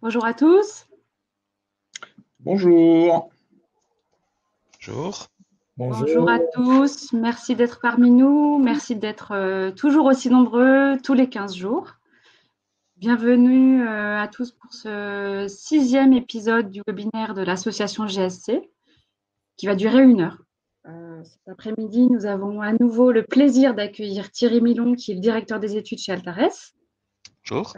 Bonjour à tous. Bonjour. Bonjour. Bonjour à Bonjour. tous. Merci d'être parmi nous. Merci d'être toujours aussi nombreux tous les 15 jours. Bienvenue à tous pour ce 6e épisode du webinaire de l'association GSC qui va durer 1 heure. Cet après-midi, nous avons à nouveau le plaisir d'accueillir Thierry Milon, qui est le directeur des études chez Altares. Bonjour.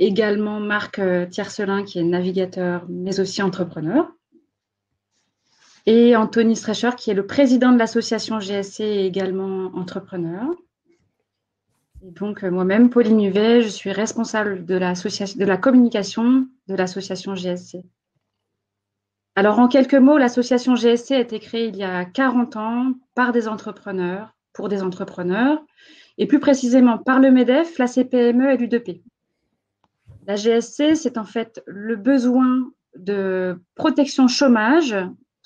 Également Marc Tiercelin, qui est navigateur, mais aussi entrepreneur. Et Anthony Strecher, qui est le président de l'association GSC et également entrepreneur. Et donc, moi-même, Pauline Huvet, je suis responsable de la communication de l'association GSC. Alors, en quelques mots, l'association GSC a été créée il y a 40 ans par des entrepreneurs, pour des entrepreneurs, et plus précisément par le MEDEF, la CPME et l'U2P. La GSC, c'est en fait le besoin de protection chômage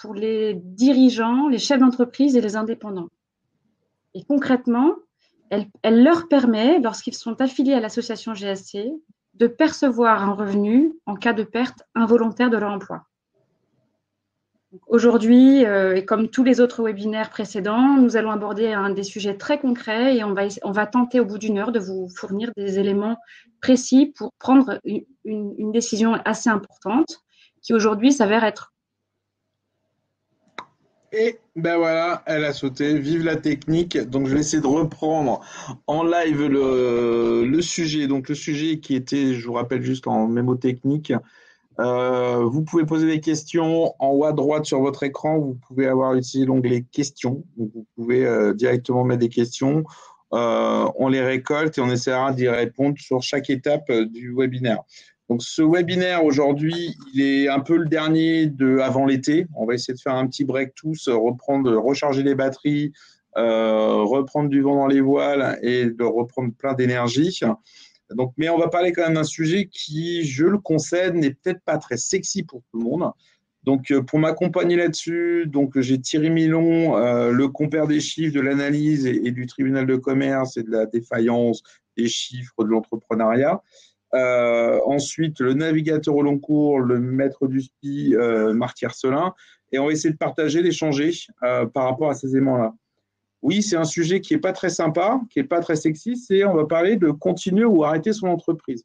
pour les dirigeants, les chefs d'entreprise et les indépendants. Et concrètement, elle leur permet, lorsqu'ils sont affiliés à l'association GSC, de percevoir un revenu en cas de perte involontaire de leur emploi. Aujourd'hui, et comme tous les autres webinaires précédents, nous allons aborder des sujets très concrets et on va tenter au bout d'1 heure de vous fournir des éléments précis pour prendre une décision assez importante qui aujourd'hui s'avère être. Et ben voilà, elle a sauté. Vive la technique. Donc je vais essayer de reprendre en live le sujet. Donc le sujet qui était, je vous rappelle juste en mémotechnique. Vous pouvez poser des questions en haut à droite sur votre écran. Vous pouvez avoir utilisé l'onglet questions. Donc vous pouvez directement mettre des questions. On les récolte et on essaiera d'y répondre sur chaque étape du webinaire. Donc ce webinaire aujourd'hui, il est un peu le dernier avant l'été. On va essayer de faire un petit break tous, recharger les batteries, reprendre du vent dans les voiles et de reprendre plein d'énergie. Donc, mais on va parler quand même d'un sujet qui, je le concède, n'est peut-être pas très sexy pour tout le monde. Donc, pour m'accompagner là-dessus, donc j'ai Thierry Milon, le compère des chiffres, de l'analyse et du tribunal de commerce et de la défaillance des chiffres de l'entrepreneuriat. Ensuite, le navigateur au long cours, le maître du SPI, Marc Tiercelin. Et on va essayer de partager, d'échanger par rapport à ces éléments-là. Oui, c'est un sujet qui n'est pas très sympa, qui n'est pas très sexy, on va parler de continuer ou arrêter son entreprise.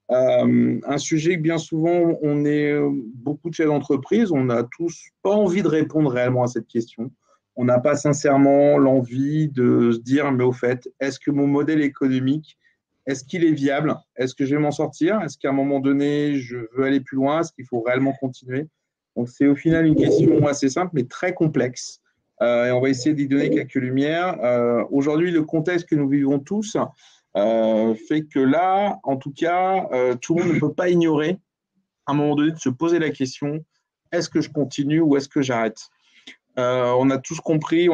Un sujet que bien souvent, on est beaucoup de chefs d'entreprise, on n'a tous pas envie de répondre réellement à cette question. On n'a pas sincèrement l'envie de se dire, mais au fait, est-ce que mon modèle économique, est-ce qu'il est viable? Est-ce que je vais m'en sortir? Est-ce qu'à un moment donné, je veux aller plus loin? Est-ce qu'il faut réellement continuer? Donc, c'est au final une question assez simple, mais très complexe. Et on va essayer d'y donner quelques lumières. Aujourd'hui, le contexte que nous vivons tous fait que là, en tout cas, tout le monde ne peut pas ignorer, à un moment donné, de se poser la question, est-ce que je continue ou est-ce que j'arrête? On a tous compris,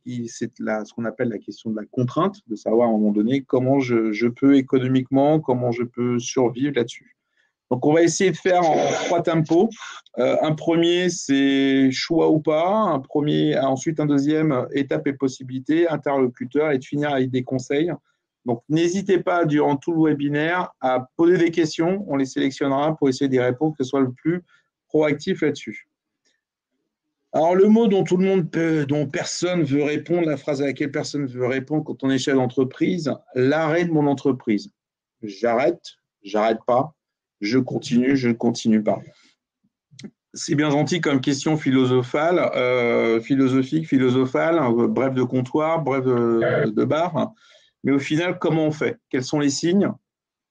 c'est ce qu'on appelle la question de la contrainte, de savoir à un moment donné comment je peux économiquement, comment je peux survivre là-dessus. Donc, on va essayer de faire en 3 tempos. Un premier, c'est choix ou pas. Ensuite, un deuxième, étape et possibilité, interlocuteur, et de finir avec des conseils. Donc, n'hésitez pas, durant tout le webinaire, à poser des questions. On les sélectionnera pour essayer d'y répondre, que ce soit le plus proactif là-dessus. Alors, le mot dont dont personne veut répondre, la phrase à laquelle personne veut répondre quand on est chef d'entreprise, l'arrêt de mon entreprise. J'arrête pas. Je continue, je ne continue pas. C'est bien gentil comme question philosophique, philosophale, bref de comptoir, bref de bar. Mais au final, comment on fait? Quels sont les signes?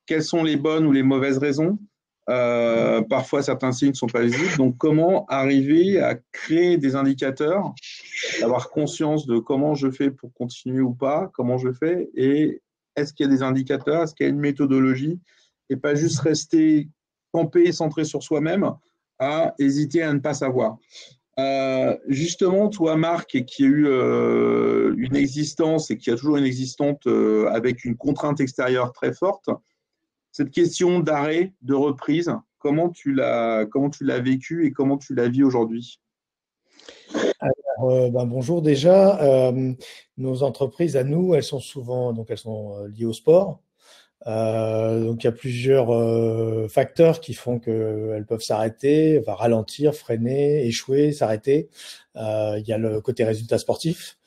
Quelles sont les bonnes ou les mauvaises raisons? Parfois, certains signes ne sont pas visibles. Donc, comment arriver à créer des indicateurs, avoir conscience de comment je fais pour continuer ou pas, comment je fais, et est-ce qu'il y a des indicateurs, est-ce qu'il y a une méthodologie, et pas juste rester campé, centré sur soi-même, à hésiter à ne pas savoir. Justement, toi, Marc, qui a eu une existence et qui a toujours une existence avec une contrainte extérieure très forte, cette question d'arrêt, de reprise, comment tu l'as vécu et comment tu la vis aujourd'hui? Alors, bonjour déjà. Nos entreprises à nous, elles sont souvent elles sont liées au sport. Donc il y a plusieurs facteurs qui font qu'elles peuvent s'arrêter, ralentir, freiner, échouer, s'arrêter. Il y a le côté résultat sportif.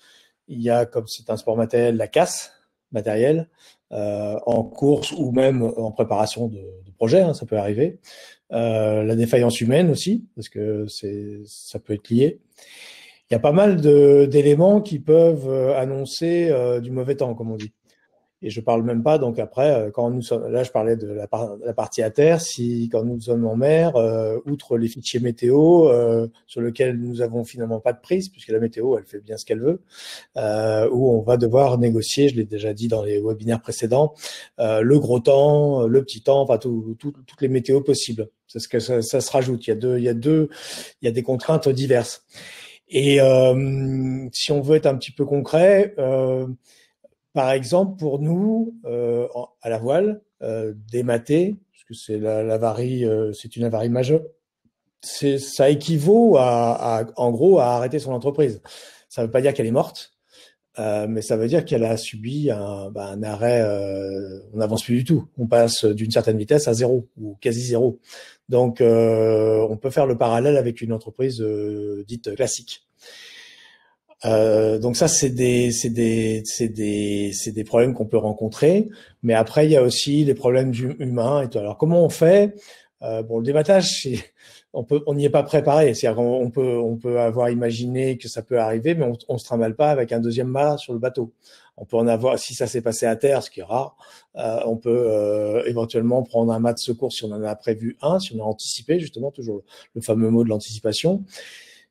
Il y a, comme c'est un sport matériel, la casse matérielle en course ou même en préparation de projet, hein, ça peut arriver. La défaillance humaine aussi, parce que ça peut être lié. Il y a pas mal d'éléments qui peuvent annoncer du mauvais temps, comme on dit. Et je parle même pas, donc après, quand nous sommes, là je parlais de la partie à terre, quand nous sommes en mer, outre les fichiers météo, sur lesquels nous avons finalement pas de prise, puisque la météo, elle fait bien ce qu'elle veut, où on va devoir négocier, je l'ai déjà dit dans les webinaires précédents, le gros temps, le petit temps, enfin toutes les météos possibles. C'est ce que ça se rajoute. Il y a des contraintes diverses. Et si on veut être un petit peu concret, par exemple, pour nous, à la voile, démater, parce que c'est l'avarie, c'est une avarie majeure, ça équivaut en gros, à arrêter son entreprise. Ça ne veut pas dire qu'elle est morte, mais ça veut dire qu'elle a subi un arrêt. On n'avance plus du tout. On passe d'une certaine vitesse à zéro ou quasi zéro. Donc, on peut faire le parallèle avec une entreprise dite classique. Donc ça, c'est des problèmes qu'on peut rencontrer. Mais après, il y a aussi les problèmes humains et tout. Alors, comment on fait? Le dématage, on n'y est pas préparé. C'est-à-dire on peut avoir imaginé que ça peut arriver, mais on se trimballe pas avec un deuxième mât sur le bateau. On peut en avoir, si ça s'est passé à terre, ce qui est rare, on peut éventuellement prendre un mât de secours si on en a prévu un, si on a anticipé, justement, toujours le fameux mot de l'anticipation.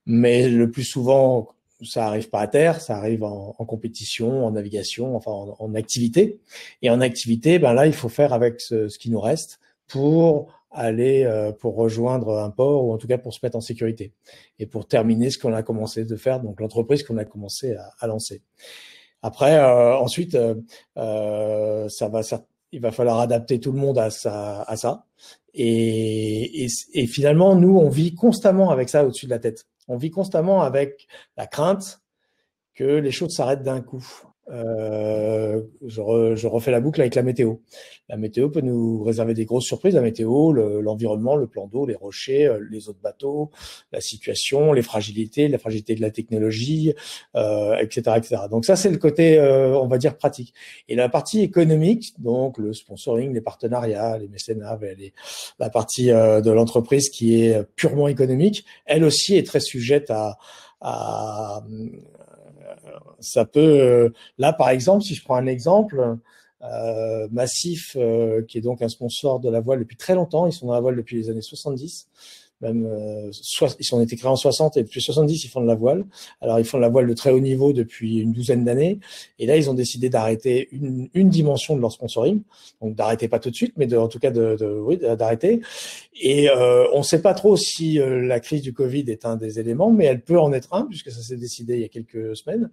Mais le plus souvent, ça arrive pas à terre, ça arrive en compétition, en navigation, enfin en activité. Et en activité, là, il faut faire avec ce qui nous reste pour aller, pour rejoindre un port ou en tout cas pour se mettre en sécurité et pour terminer ce qu'on a commencé de faire, donc l'entreprise qu'on a commencé à lancer. Après, ensuite, il va falloir adapter tout le monde à ça. Et finalement, nous, on vit constamment avec ça au-dessus de la tête. On vit constamment avec la crainte que les choses s'arrêtent d'un coup. Je refais la boucle avec la météo. La météo peut nous réserver des grosses surprises. La météo, l'environnement, le plan d'eau, les rochers, les autres bateaux, la situation, la fragilité de la technologie, etc., etc. Donc ça, c'est le côté, on va dire, pratique. Et la partie économique, donc le sponsoring, les partenariats, les mécénats, la partie de l'entreprise qui est purement économique, elle aussi est très sujette ça peut, là par exemple, si je prends un exemple, Massif, qui est donc un sponsor de la voile depuis très longtemps, ils sont dans la voile depuis les années 70, même ils ont été créés en 60 et depuis 70 ils font de la voile. Alors ils font de la voile de très haut niveau depuis une douzaine d'années et là ils ont décidé d'arrêter une dimension de leur sponsoring, donc d'arrêter pas tout de suite, mais en tout cas d'arrêter. Et on ne sait pas trop si la crise du Covid est un des éléments, mais elle peut en être un puisque ça s'est décidé il y a quelques semaines.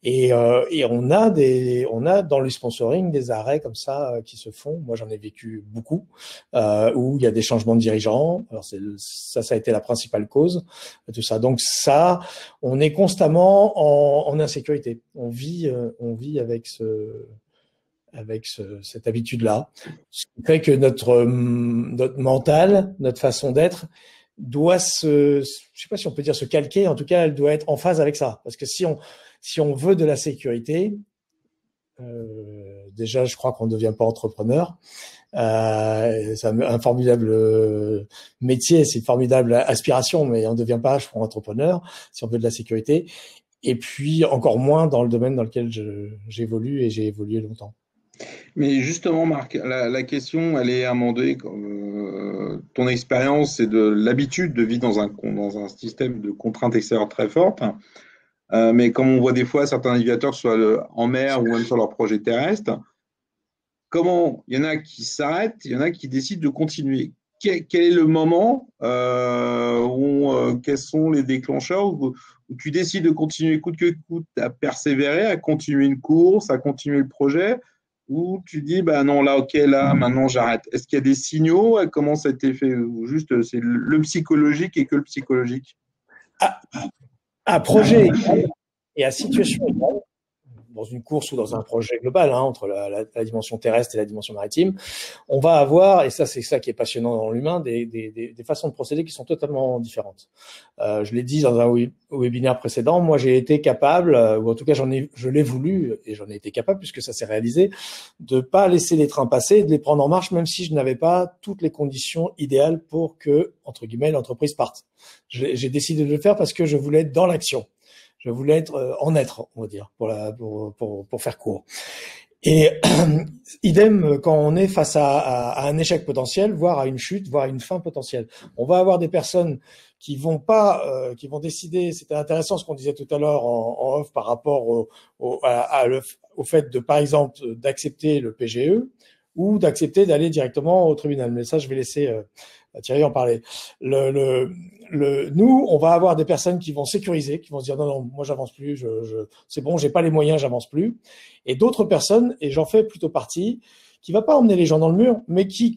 Et on a dans le sponsoring des arrêts comme ça qui se font. Moi j'en ai vécu beaucoup où il y a des changements de dirigeants. Alors ça a été la principale cause de tout ça. Donc ça, on est constamment en insécurité. On vit avec cette habitude-là. Ce qui fait que notre mental, notre façon d'être doit je sais pas si on peut dire se calquer, en tout cas, elle doit être en phase avec ça. Parce que si on veut de la sécurité, déjà, je crois qu'on ne devient pas entrepreneur. C'est un formidable métier, c'est une formidable aspiration, mais on ne devient pas, je crois, entrepreneur si on veut de la sécurité. Et puis, encore moins dans le domaine dans lequel j'évolue et j'ai évolué longtemps. Mais justement, Marc, la question, elle est à un moment donné, ton expérience et de l'habitude de vivre dans un système de contraintes extérieures très fortes. Mais comme on voit des fois certains navigateurs, soit en mer ou même sur leur projet terrestre, comment il y en a qui s'arrêtent, il y en a qui décident de continuer. Quel est le moment quels sont les déclencheurs où tu décides de continuer coûte que coûte à persévérer, à continuer une course, à continuer le projet, ou tu dis non là ok là maintenant j'arrête. Est-ce qu'il y a des signaux? Comment ça a été fait? Ou juste c'est le psychologique et que le psychologique? À projet et à situation égale, dans une course ou dans un projet global, hein, entre la dimension terrestre et la dimension maritime, on va avoir, et ça c'est ça qui est passionnant dans l'humain, des façons de procéder qui sont totalement différentes. Je l'ai dit dans un webinaire précédent, moi j'ai été capable, ou en tout cas je l'ai voulu, et j'en ai été capable puisque ça s'est réalisé, de pas laisser les trains passer et de les prendre en marche, même si je n'avais pas toutes les conditions idéales pour que, entre guillemets, l'entreprise parte. J'ai décidé de le faire parce que je voulais être dans l'action. Je voulais être en être, on va dire, pour faire court. Et idem quand on est face à un échec potentiel, voire à une chute, voire à une fin potentielle. On va avoir des personnes qui vont décider. C'était intéressant ce qu'on disait tout à l'heure en off par rapport au fait de, par exemple, d'accepter le PGE ou d'accepter d'aller directement au tribunal. Mais ça, je vais laisser Thierry en parler. Nous, on va avoir des personnes qui vont sécuriser, qui vont se dire non, moi j'avance plus, c'est bon, j'ai pas les moyens, j'avance plus. Et d'autres personnes, et j'en fais plutôt partie, qui va pas emmener les gens dans le mur, mais qui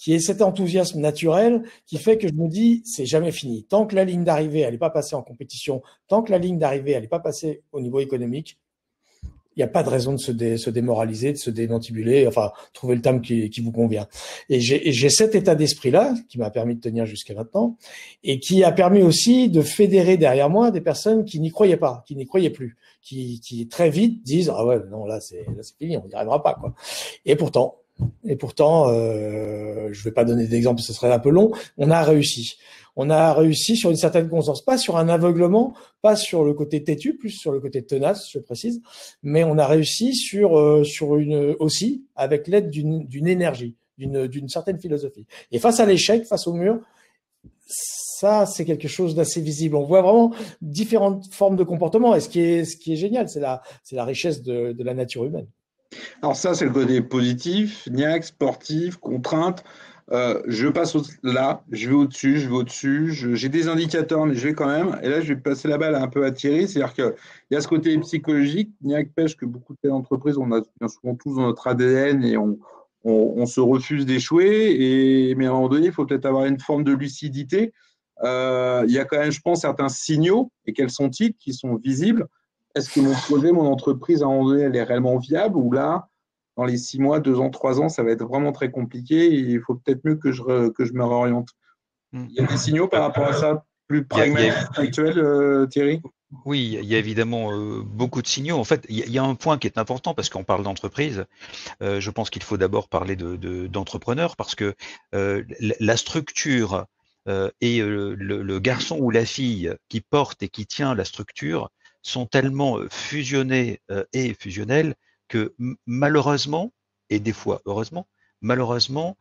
est cet enthousiasme naturel qui fait que je me dis c'est jamais fini. Tant que la ligne d'arrivée elle n'est pas passée en compétition, tant que la ligne d'arrivée elle n'est pas passée au niveau économique, il n'y a pas de raison de se démoraliser, de se démantibuler, enfin, trouver le terme qui vous convient. Et j'ai cet état d'esprit-là, qui m'a permis de tenir jusqu'à maintenant, et qui a permis aussi de fédérer derrière moi des personnes qui n'y croyaient pas, qui n'y croyaient plus, qui très vite disent, ah ouais, non, là, c'est fini, on n'y arrivera pas, quoi. Et pourtant, je vais pas donner d'exemple, ce serait un peu long, on a réussi. On a réussi sur une certaine conscience, pas sur un aveuglement, pas sur le côté têtu, plus sur le côté tenace, je précise, mais on a réussi sur une aussi avec l'aide d'une énergie, d'une certaine philosophie. Et face à l'échec, face au mur, ça c'est quelque chose d'assez visible. On voit vraiment différentes formes de comportement. Et ce qui est génial, c'est la richesse de la nature humaine. Alors ça, c'est le côté positif, niaque, sportif, contrainte. Je passe là, je vais au-dessus, j'ai des indicateurs, mais je vais quand même. Et là, je vais passer la balle un peu à Thierry. C'est-à-dire qu'il y a ce côté psychologique, niaque pêche, que beaucoup de entreprises, on a bien souvent tous dans notre ADN et on se refuse d'échouer. Mais à un moment donné, il faut peut-être avoir une forme de lucidité. Il y a quand même, je pense, certains signaux, et quels sont-ils, qui sont visibles. Est-ce que mon projet, mon entreprise, à un moment donné, elle est réellement viable, ou là, dans les 6 mois, 2 ans, 3 ans, ça va être vraiment très compliqué et il faut peut-être mieux que je me réoriente. Il y a des signaux par rapport à ça plus pragmatiques, actuels, Thierry? Oui, il y a évidemment beaucoup de signaux. En fait, il y a un point qui est important parce qu'on parle d'entreprise. Je pense qu'il faut d'abord parler d'entrepreneur parce que la structure et le garçon ou la fille qui porte et qui tient la structure sont tellement fusionnés et fusionnels que malheureusement, et des fois heureusement, malheureusement,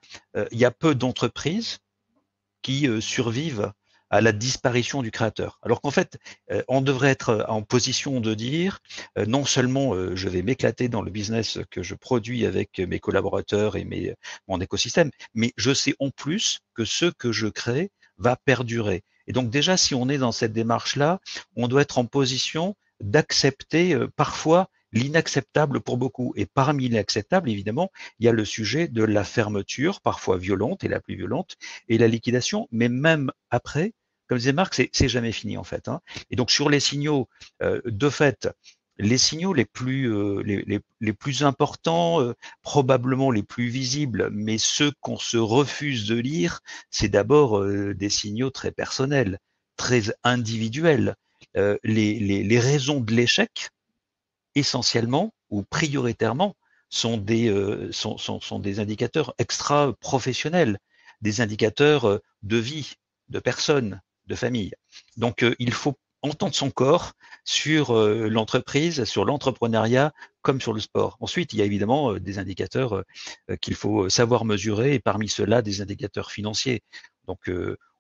il y a peu d'entreprises qui survivent à la disparition du créateur. Alors qu'en fait, on devrait être en position de dire, non seulement je vais m'éclater dans le business que je produis avec mes collaborateurs et mon écosystème, mais je sais en plus que ce que je crée va perdurer. Et donc déjà, si on est dans cette démarche-là, on doit être en position d'accepter parfois l'inacceptable pour beaucoup. Et parmi l'inacceptable, évidemment, il y a le sujet de la fermeture, parfois violente et la plus violente, et la liquidation. Mais même après, comme disait Marc, c'est jamais fini en fait. Hein. Et donc sur les signaux, de fait, les signaux les plus importants, probablement les plus visibles, mais ceux qu'on se refuse de lire, c'est d'abord des signaux très personnels, très individuels. Les raisons de l'échec, essentiellement ou prioritairement, sont des indicateurs extra-professionnels, des indicateurs de vie, de personnes, de famille. Donc, il faut entendre son corps sur l'entreprise, sur l'entrepreneuriat, comme sur le sport. Ensuite, il y a évidemment des indicateurs qu'il faut savoir mesurer, et parmi ceux-là, des indicateurs financiers. Donc,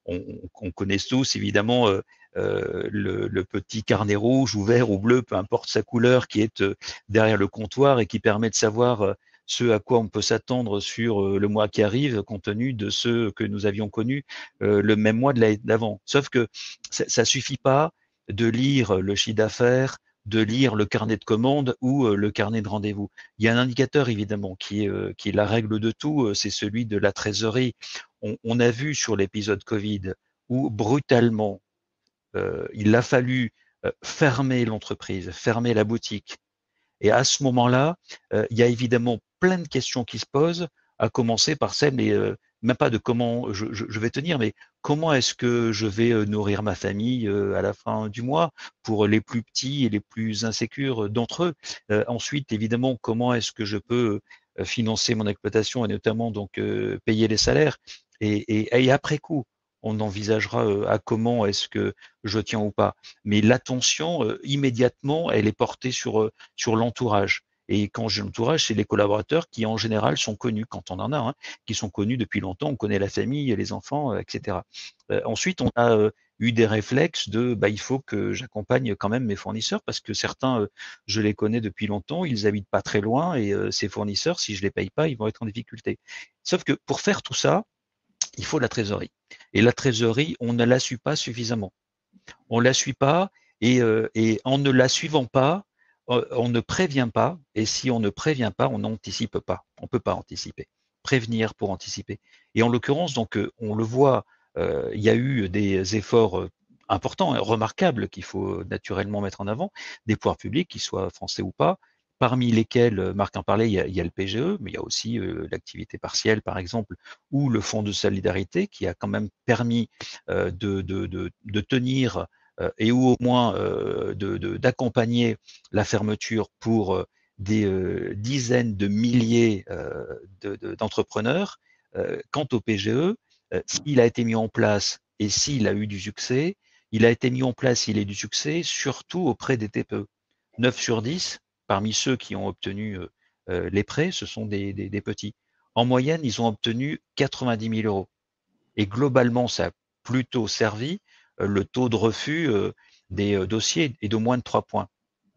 on connaît tous évidemment le petit carnet rouge ou vert ou bleu, peu importe sa couleur, qui est derrière le comptoir et qui permet de savoir ce à quoi on peut s'attendre sur le mois qui arrive, compte tenu de ceux que nous avions connus le même mois de l'année d'avant. Sauf que ça suffit pas de lire le chiffre d'affaires, de lire le carnet de commandes ou le carnet de rendez-vous. Il y a un indicateur évidemment qui est la règle de tout, c'est celui de la trésorerie. On a vu sur l'épisode Covid où brutalement il a fallu fermer l'entreprise, fermer la boutique. Et à ce moment-là, il y a évidemment plein de questions qui se posent, à commencer par celle, mais même pas de comment je vais tenir, mais comment est-ce que je vais nourrir ma famille à la fin du mois pour les plus petits et les plus insécures d'entre eux. Ensuite, évidemment, comment est-ce que je peux financer mon exploitation et notamment donc payer les salaires. Et après coup, on envisagera à comment est-ce que je tiens ou pas. Mais l'attention, immédiatement, elle est portée sur l'entourage. Et quand j'ai l'entourage, c'est les collaborateurs qui, en général, sont connus, quand on en a, hein, qui sont connus depuis longtemps, on connaît la famille, les enfants, etc. Ensuite, on a eu des réflexes de il faut que j'accompagne quand même mes fournisseurs parce que certains, je les connais depuis longtemps, ils habitent pas très loin et ces fournisseurs, si je les paye pas, ils vont être en difficulté. Sauf que pour faire tout ça, il faut la trésorerie. Et la trésorerie, on ne la suit pas suffisamment. On ne la suit pas et en ne la suivant pas, on ne prévient pas. Et si on ne prévient pas, on n'anticipe pas. On ne peut pas anticiper. Prévenir pour anticiper. Et en l'occurrence, donc, on le voit, il y a eu des efforts importants, remarquables, qu'il faut naturellement mettre en avant, des pouvoirs publics, qu'ils soient français ou pas, parmi lesquels, Marc en parlait, il y a le PGE, mais il y a aussi l'activité partielle, par exemple, ou le Fonds de solidarité, qui a quand même permis de tenir et ou au moins d'accompagner la fermeture pour des dizaines de milliers d'entrepreneurs. Quant au PGE, s'il a été mis en place et s'il a eu du succès, il a été mis en place, il a eu du succès, surtout auprès des TPE. 9 sur 10, parmi ceux qui ont obtenu les prêts, ce sont des petits. En moyenne, ils ont obtenu 90 000 euros. Et globalement, ça a plutôt servi. Le taux de refus des dossiers est de moins de 3 points,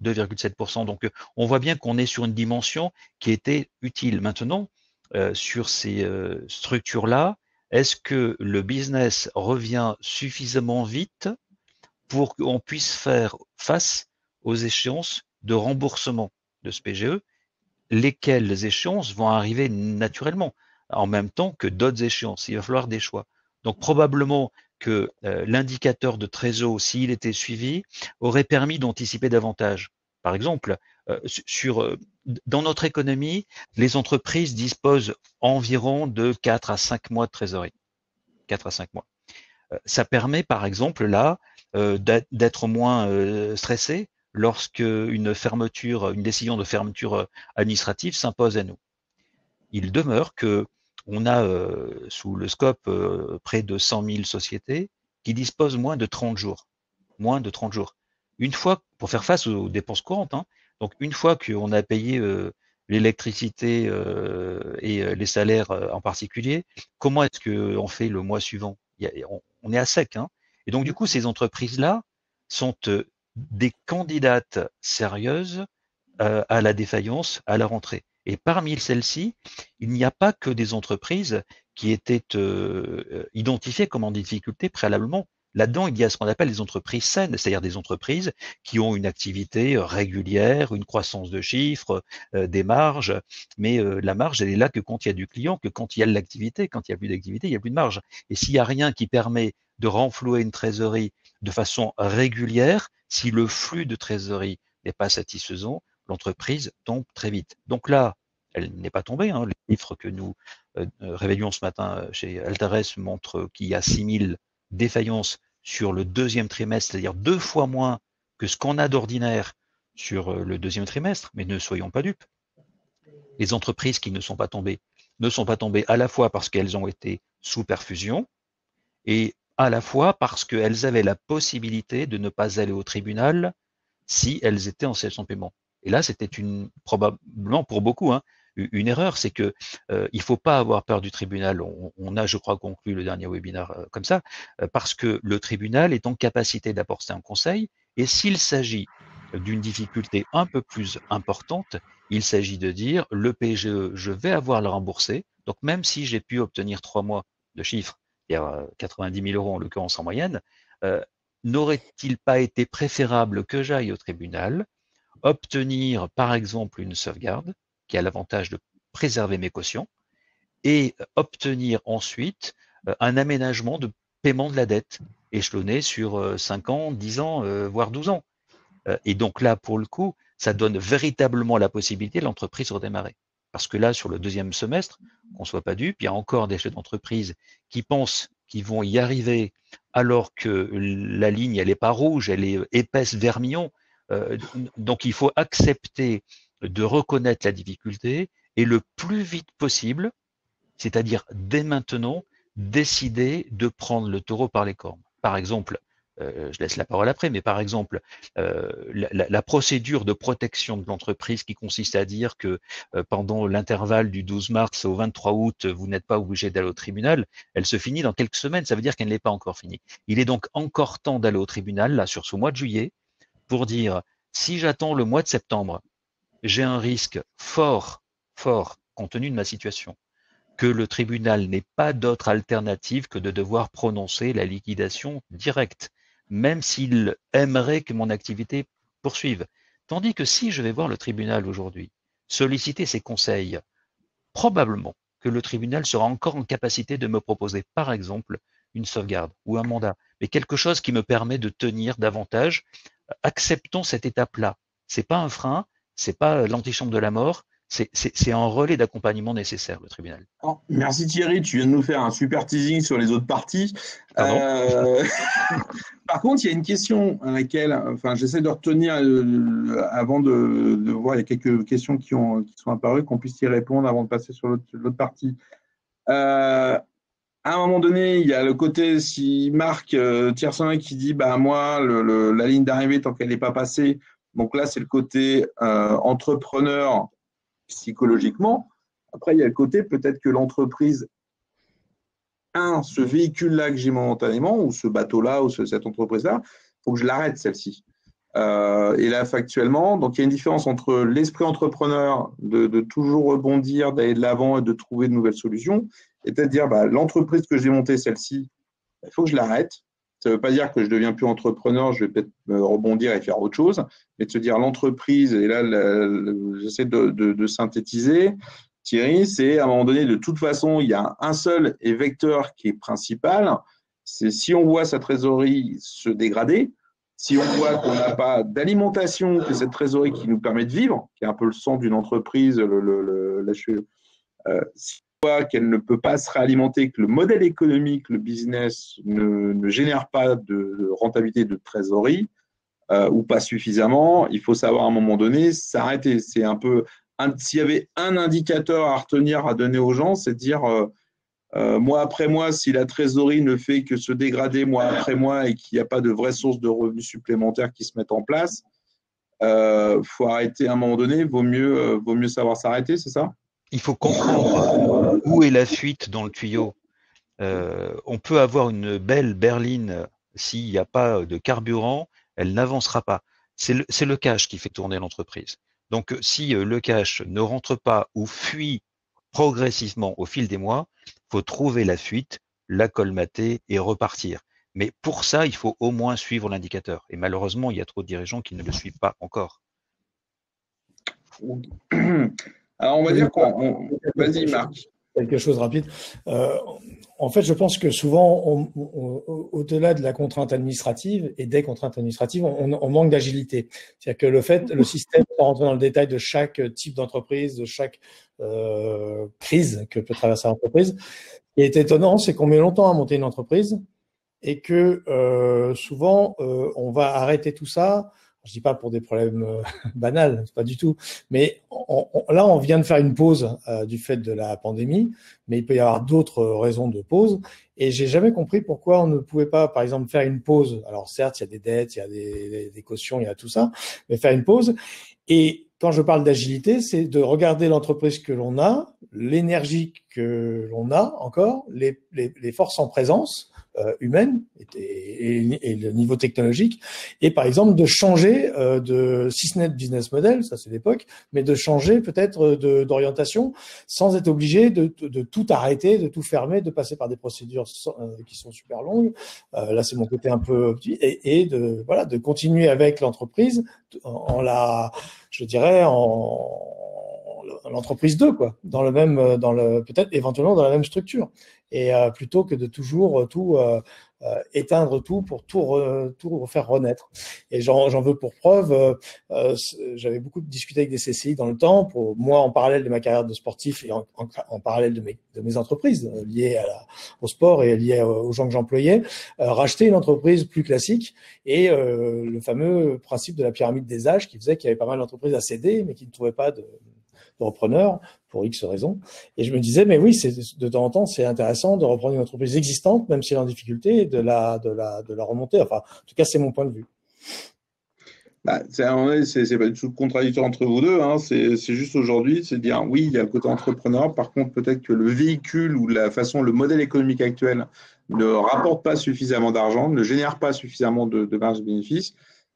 2,7%. Donc, on voit bien qu'on est sur une dimension qui était utile. Maintenant, sur ces structures-là, est-ce que le business revient suffisamment vite pour qu'on puisse faire face aux échéances de remboursement de ce PGE, lesquelles échéances vont arriver naturellement, en même temps que d'autres échéances. Il va falloir des choix. Donc probablement que l'indicateur de trésor, s'il était suivi, aurait permis d'anticiper davantage. Par exemple, dans notre économie, les entreprises disposent environ de 4 à 5 mois de trésorerie. 4 à 5 mois. Ça permet, par exemple, là, d'être moins stressé lorsque une décision de fermeture administrative s'impose à nous. Il demeure que on a sous le scope près de 100 000 sociétés qui disposent moins de 30 jours. Moins de 30 jours. Une fois, pour faire face aux dépenses courantes, hein, donc une fois qu'on a payé l'électricité et les salaires en particulier, comment est-ce qu'on fait le mois suivant? On est à sec. Hein. Et donc, du coup, ces entreprises-là sont des candidates sérieuses à la défaillance, à la rentrée. Et parmi celles-ci, il n'y a pas que des entreprises qui étaient identifiées comme en difficulté préalablement. Là-dedans, il y a ce qu'on appelle les entreprises saines, c'est-à-dire des entreprises qui ont une activité régulière, une croissance de chiffres, des marges, mais la marge, elle est là que quand il y a du client, que quand il y a de l'activité. Quand il n'y a plus d'activité, il n'y a plus de marge. Et s'il n'y a rien qui permet de renflouer une trésorerie de façon régulière, si le flux de trésorerie n'est pas satisfaisant, l'entreprise tombe très vite. Donc là, elle n'est pas tombée. Hein. Les chiffres que nous révélions ce matin chez Altares montrent qu'il y a 6000 défaillances sur le deuxième trimestre, c'est-à-dire 2 fois moins que ce qu'on a d'ordinaire sur le deuxième trimestre. Mais ne soyons pas dupes. Les entreprises qui ne sont pas tombées à la fois parce qu'elles ont été sous perfusion et à la fois parce qu'elles avaient la possibilité de ne pas aller au tribunal si elles étaient en cessation de paiement. Et là, c'était probablement pour beaucoup une erreur, c'est que il faut pas avoir peur du tribunal. On a, je crois, conclu le dernier webinaire comme ça, parce que le tribunal est en capacité d'apporter un conseil. Et s'il s'agit d'une difficulté un peu plus importante, il s'agit de dire le PGE, je vais avoir le rembourser. Donc même si j'ai pu obtenir 3 mois de chiffre, c'est-à-dire 90 000 euros en l'occurrence en moyenne, n'aurait-il pas été préférable que j'aille au tribunal, obtenir par exemple une sauvegarde qui a l'avantage de préserver mes cautions et obtenir ensuite un aménagement de paiement de la dette échelonné sur 5 ans, 10 ans, voire 12 ans. Et donc là, pour le coup, ça donne véritablement la possibilité de l'entreprise redémarrer. Parce que là, sur le deuxième semestre, qu'on soit pas dupe, il y a encore des chefs d'entreprise qui pensent qu'ils vont y arriver alors que la ligne, elle est pas rouge, elle est épaisse vermillon. Donc il faut accepter de reconnaître la difficulté et le plus vite possible, c'est-à-dire dès maintenant, décider de prendre le taureau par les cornes. Par exemple, je laisse la parole après, mais par exemple, la procédure de protection de l'entreprise qui consiste à dire que pendant l'intervalle du 12 mars au 23 août, vous n'êtes pas obligé d'aller au tribunal, elle se finit dans quelques semaines, ça veut dire qu'elle n'est pas encore finie. Il est donc encore temps d'aller au tribunal, là, sur ce mois de juillet, pour dire, si j'attends le mois de septembre, j'ai un risque fort, compte tenu de ma situation, que le tribunal n'ait pas d'autre alternative que de devoir prononcer la liquidation directe, même s'il aimerait que mon activité poursuive. Tandis que si je vais voir le tribunal aujourd'hui, solliciter ses conseils, probablement que le tribunal sera encore en capacité de me proposer, par exemple, une sauvegarde ou un mandat, mais quelque chose qui me permet de tenir davantage. Acceptons cette étape-là. C'est pas un frein, c'est pas l'antichambre de la mort, c'est un relais d'accompagnement nécessaire, le tribunal. Oh, merci Thierry, tu viens de nous faire un super teasing sur les autres parties. Pardon Par contre, il y a une question à laquelle, enfin, j'essaie de retenir avant de voir, il y a quelques questions qui sont apparues, qu'on puisse y répondre avant de passer sur l'autre partie. À un moment donné, il y a le côté, si Marc Tiersin qui dit, bah moi, la ligne d'arrivée, tant qu'elle n'est pas passée, donc là, c'est le côté entrepreneur psychologiquement. Après, il y a le côté, peut-être que l'entreprise, ce véhicule-là que j'ai momentanément, ou ce bateau-là, ou cette entreprise-là, il faut que je l'arrête, celle-ci. Et là, factuellement, donc il y a une différence entre l'esprit entrepreneur de toujours rebondir, d'aller de l'avant et de trouver de nouvelles solutions, et peut-être dire, bah, l'entreprise que j'ai montée, celle-ci, il faut que je l'arrête. Ça ne veut pas dire que je ne deviens plus entrepreneur, je vais peut-être rebondir et faire autre chose, mais de se dire l'entreprise, et là, j'essaie de synthétiser, Thierry, c'est à un moment donné, de toute façon, il y a un seul vecteur qui est principal, c'est si on voit sa trésorerie se dégrader, si on voit qu'on n'a pas d'alimentation, que cette trésorerie qui nous permet de vivre, qui est un peu le sang d'une entreprise, si on voit qu'elle ne peut pas se réalimenter, que le modèle économique, le business ne génère pas de rentabilité de trésorerie, ou pas suffisamment, il faut savoir à un moment donné s'arrêter. C'est un peu, s'il y avait un indicateur à retenir, à donner aux gens, c'est de dire mois après mois, si la trésorerie ne fait que se dégrader mois après mois et qu'il n'y a pas de vraies sources de revenus supplémentaires qui se mettent en place, faut arrêter à un moment donné, vaut mieux savoir s'arrêter, c'est ça? Il faut comprendre où est la fuite dans le tuyau. On peut avoir une belle berline, s'il n'y a pas de carburant, elle n'avancera pas. C'est le cash qui fait tourner l'entreprise. Donc, si le cash ne rentre pas ou fuit progressivement au fil des mois, il faut trouver la fuite, la colmater et repartir. Mais pour ça, il faut au moins suivre l'indicateur. Et malheureusement, il y a trop de dirigeants qui ne le suivent pas encore. Alors, on va dire qu'on… Vas-y, Marc. Quelque chose de rapide. En fait, je pense que souvent, au-delà de la contrainte administrative et des contraintes administratives, on manque d'agilité. C'est-à-dire que le système, sans rentrer dans le détail de chaque type d'entreprise, de chaque crise que peut traverser l'entreprise, ce qui est étonnant, c'est qu'on met longtemps à monter une entreprise et que souvent, on va arrêter tout ça. Je dis pas pour des problèmes banals, pas du tout. Mais là, on vient de faire une pause du fait de la pandémie, mais il peut y avoir d'autres raisons de pause. Et j'ai jamais compris pourquoi on ne pouvait pas, par exemple, faire une pause. Alors certes, il y a des dettes, il y a des cautions, il y a tout ça, mais faire une pause. Et quand je parle d'agilité, c'est de regarder l'entreprise que l'on a, l'énergie que l'on a encore, les forces en présence humaine et le niveau technologique, et par exemple de changer si ce n'est de business model, ça c'est l'époque, mais de changer peut-être d'orientation sans être obligé de tout arrêter, de tout fermer, de passer par des procédures qui sont super longues. Là c'est mon côté un peu petit, et de continuer avec l'entreprise en l'entreprise 2, quoi, dans le même, peut-être éventuellement dans la même structure, et plutôt que de toujours tout éteindre tout pour tout refaire renaître. Et j'en veux pour preuve, j'avais beaucoup discuté avec des CCI dans le temps, pour moi en parallèle de ma carrière de sportif et en parallèle de mes entreprises liées au sport et liées aux gens que j'employais, racheter une entreprise plus classique, et le fameux principe de la pyramide des âges qui faisait qu'il y avait pas mal d'entreprises à céder mais qui ne trouvaient pas de repreneurs pour X raisons. Et je me disais, mais oui, de temps en temps, c'est intéressant de reprendre une entreprise existante, même si elle est en difficulté, et de la remonter. Enfin, en tout cas, c'est mon point de vue. Bah, c'est pas du tout contradictoire entre vous deux, hein. C'est juste aujourd'hui, c'est de dire oui, il y a le côté entrepreneur. Par contre, peut-être que le véhicule ou le modèle économique actuel ne rapporte pas suffisamment d'argent, ne génère pas suffisamment de marge de bénéfice.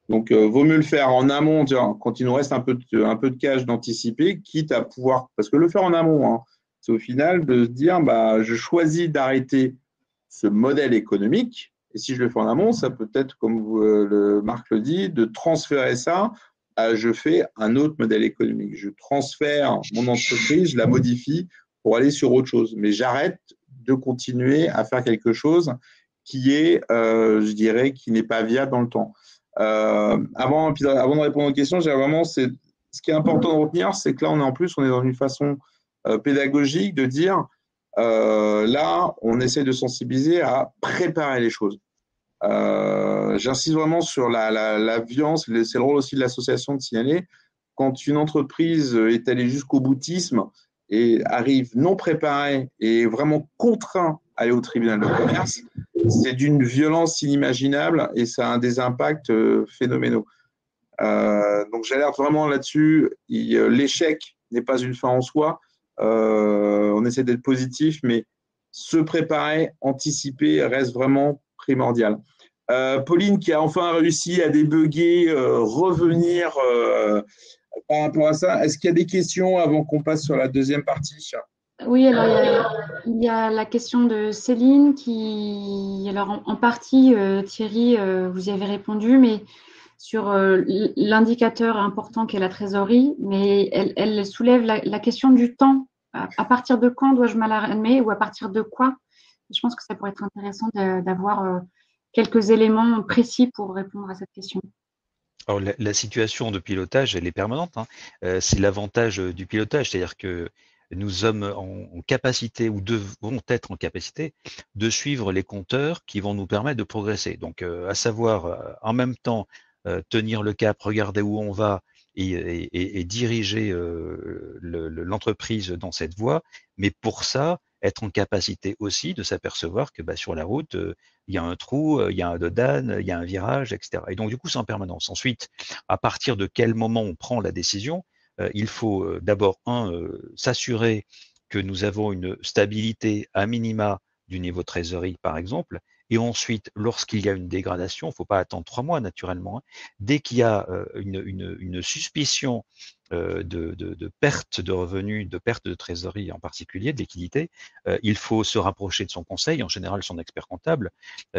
Donc, vaut mieux le faire en amont, quand il nous reste un peu de cash, d'anticiper, quitte à pouvoir, parce que le faire en amont, hein, c'est au final de se dire, bah, je choisis d'arrêter ce modèle économique. Et si je le fais en amont, ça peut être, comme Marc le dit, de transférer ça. Je fais un autre modèle économique. Je transfère mon entreprise, je la modifie pour aller sur autre chose. Mais j'arrête de continuer à faire quelque chose qui est, je dirais, qui n'est pas viable dans le temps. Avant de répondre aux questions, ce qui est important de retenir, c'est que là, on est dans une façon pédagogique de dire, là, on essaie de sensibiliser à préparer les choses. J'insiste vraiment sur la violence, c'est le rôle aussi de l'association de signaler quand une entreprise est allée jusqu'au boutisme et arrive non préparée et vraiment contraint à aller au tribunal de commerce, c'est d'une violence inimaginable et ça a des impacts phénoménaux. Donc j'alerte vraiment là-dessus. L'échec n'est pas une fin en soi. On essaie d'être positif, mais se préparer, anticiper reste vraiment primordial. Pauline qui a enfin réussi à débugger, revenir par rapport à ça. Est-ce qu'il y a des questions avant qu'on passe sur la deuxième partie ? Oui, alors il y a la question de Céline qui, alors en partie, Thierry, vous y avez répondu, mais sur l'indicateur important qu'est la trésorerie, mais elle soulève la question du temps. À partir de quand dois-je m'alarmer ou à partir de quoi? Je pense que ça pourrait être intéressant d'avoir quelques éléments précis pour répondre à cette question. Alors, la situation de pilotage, elle est permanente, hein. C'est l'avantage du pilotage, c'est-à-dire que nous sommes en capacité ou devons être en capacité de suivre les compteurs qui vont nous permettre de progresser. Donc, à savoir, en même temps, tenir le cap, regarder où on va et diriger l'entreprise dans cette voie, mais pour ça, être en capacité aussi de s'apercevoir que sur la route, il y a un trou, il y a un dodane, il y a un virage, etc. Et donc, du coup, c'est en permanence. Ensuite, à partir de quel moment on prend la décision, il faut d'abord, s'assurer que nous avons une stabilité à minima du niveau trésorerie, par exemple. Et ensuite, lorsqu'il y a une dégradation, il ne faut pas attendre 3 mois, naturellement, hein. Dès qu'il y a une suspicion de perte de revenus, de perte de trésorerie en particulier, de liquidité, il faut se rapprocher de son conseil, en général son expert comptable,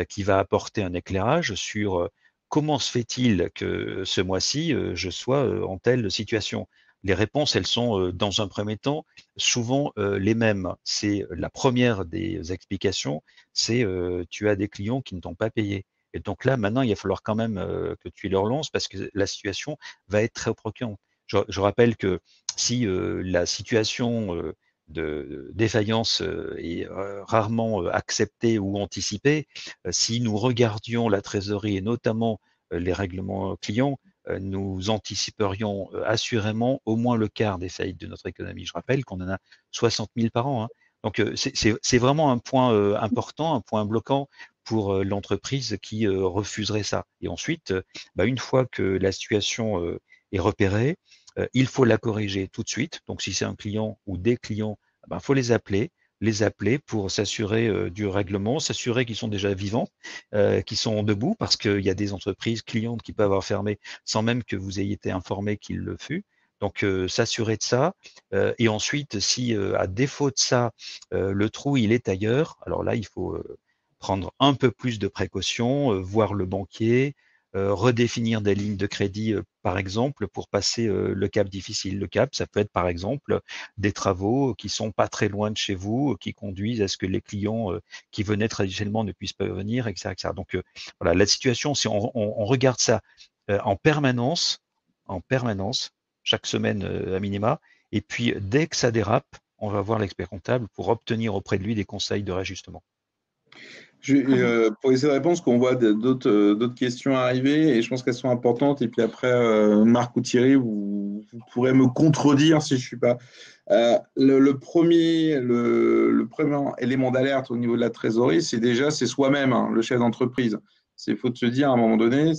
qui va apporter un éclairage sur comment se fait-il que ce mois-ci, je sois en telle situation. Les réponses, elles sont dans un premier temps souvent les mêmes. C'est la première des explications, c'est tu as des clients qui ne t'ont pas payé. Et donc là, maintenant, il va falloir quand même que tu les relances parce que la situation va être très préoccupante. Je rappelle que si la situation de défaillance est rarement acceptée ou anticipée, si nous regardions la trésorerie et notamment les règlements clients, nous anticiperions assurément au moins le quart des faillites de notre économie. Je rappelle qu'on en a 60 000 par an, hein. Donc c'est vraiment un point important, un point bloquant pour l'entreprise qui refuserait ça. Et ensuite, une fois que la situation est repérée, il faut la corriger tout de suite. Donc si c'est un client ou des clients, faut les appeler pour s'assurer du règlement, s'assurer qu'ils sont déjà vivants, qu'ils sont debout, parce qu'il y a des entreprises clientes qui peuvent avoir fermé sans même que vous ayez été informé qu'il le fut. Donc s'assurer de ça. Et ensuite, si à défaut de ça, le trou il est ailleurs, alors là il faut prendre un peu plus de précautions, voir le banquier, redéfinir des lignes de crédit par exemple, pour passer le cap difficile. Le cap, ça peut être par exemple des travaux qui sont pas très loin de chez vous, qui conduisent à ce que les clients qui venaient traditionnellement ne puissent pas venir, etc., etc. Donc voilà, la situation, si on regarde ça en permanence, chaque semaine à minima, et puis dès que ça dérape, on va voir l'expert comptable pour obtenir auprès de lui des conseils de réajustement. Pour essayer de répondre, parce qu'on voit d'autres questions arriver et je pense qu'elles sont importantes. Et puis après, Marc ou Thierry, vous pourrez me contredire si je suis pas. Le premier élément d'alerte au niveau de la trésorerie, c'est soi-même, hein, le chef d'entreprise. C'est faut se dire à un moment donné,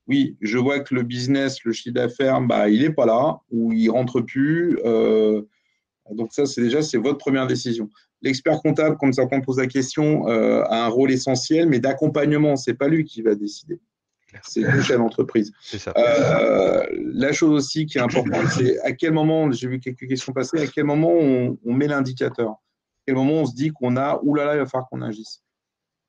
oui, je vois que le business, le chiffre d'affaires, il est pas là ou il rentre plus. Donc ça, c'est votre première décision. L'expert comptable, comme ça qu'on pose la question, a un rôle essentiel, mais d'accompagnement. C'est pas lui qui va décider. C'est le chef d'entreprise. C'est ça. La chose aussi qui est importante, c'est à quel moment, j'ai vu quelques questions passer, à quel moment on met l'indicateur. À quel moment on se dit il va falloir qu'on agisse.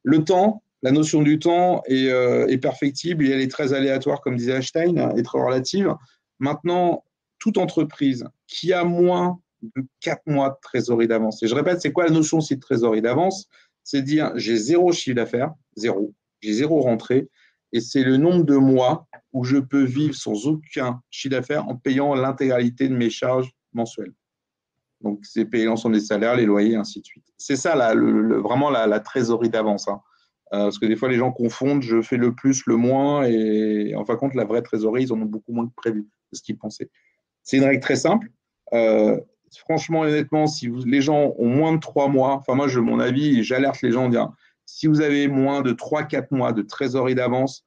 Le temps, la notion du temps est perfectible et elle est très aléatoire, comme disait Einstein, et très relative. Maintenant, toute entreprise qui a moins de 4 mois de trésorerie d'avance. Et je répète, c'est quoi la notion aussi de trésorerie d'avance? C'est dire j'ai 0 chiffre d'affaires, 0, j'ai 0 rentrée, et c'est le nombre de mois où je peux vivre sans aucun chiffre d'affaires en payant l'intégralité de mes charges mensuelles. Donc, c'est payer l'ensemble des salaires, les loyers, ainsi de suite. C'est ça, vraiment la trésorerie d'avance. Hein. Parce que des fois, les gens confondent, je fais le plus, le moins, et en fin de compte, la vraie trésorerie, ils en ont beaucoup moins que prévu de ce qu'ils pensaient. C'est une règle très simple. Franchement, honnêtement, si les gens ont moins de 3 mois, enfin moi, mon avis, j'alerte les gens en disant, si vous avez moins de 3-4 mois de trésorerie d'avance,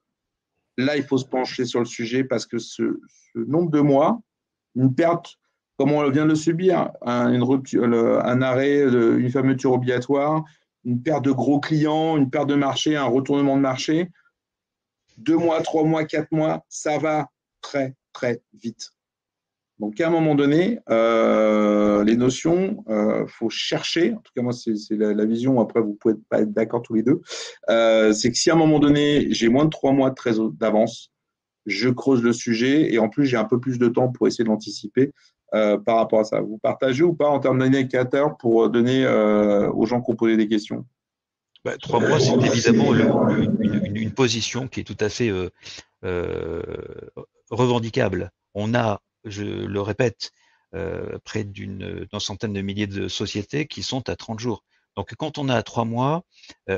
là, il faut se pencher sur le sujet parce que ce nombre de mois, une perte, comme on vient de le subir, une rupture, un arrêt, une fermeture obligatoire, une perte de gros clients, une perte de marché, un retournement de marché, 2 mois, 3 mois, 4 mois, ça va très, très vite. Donc, à un moment donné, les notions, faut chercher, en tout cas moi c'est la vision, après vous pouvez pas être d'accord tous les deux, c'est que si à un moment donné, j'ai moins de 3 mois de trésor d'avance, je creuse le sujet et en plus j'ai un peu plus de temps pour essayer de l'anticiper par rapport à ça. Vous partagez ou pas en termes d'indicateurs pour donner aux gens qui ont posé des questions? 3 mois, c'est évidemment une position qui est tout à fait revendicable. On a, je le répète, près d'une centaine de milliers de sociétés qui sont à 30 jours. Donc, quand on a à 3 mois,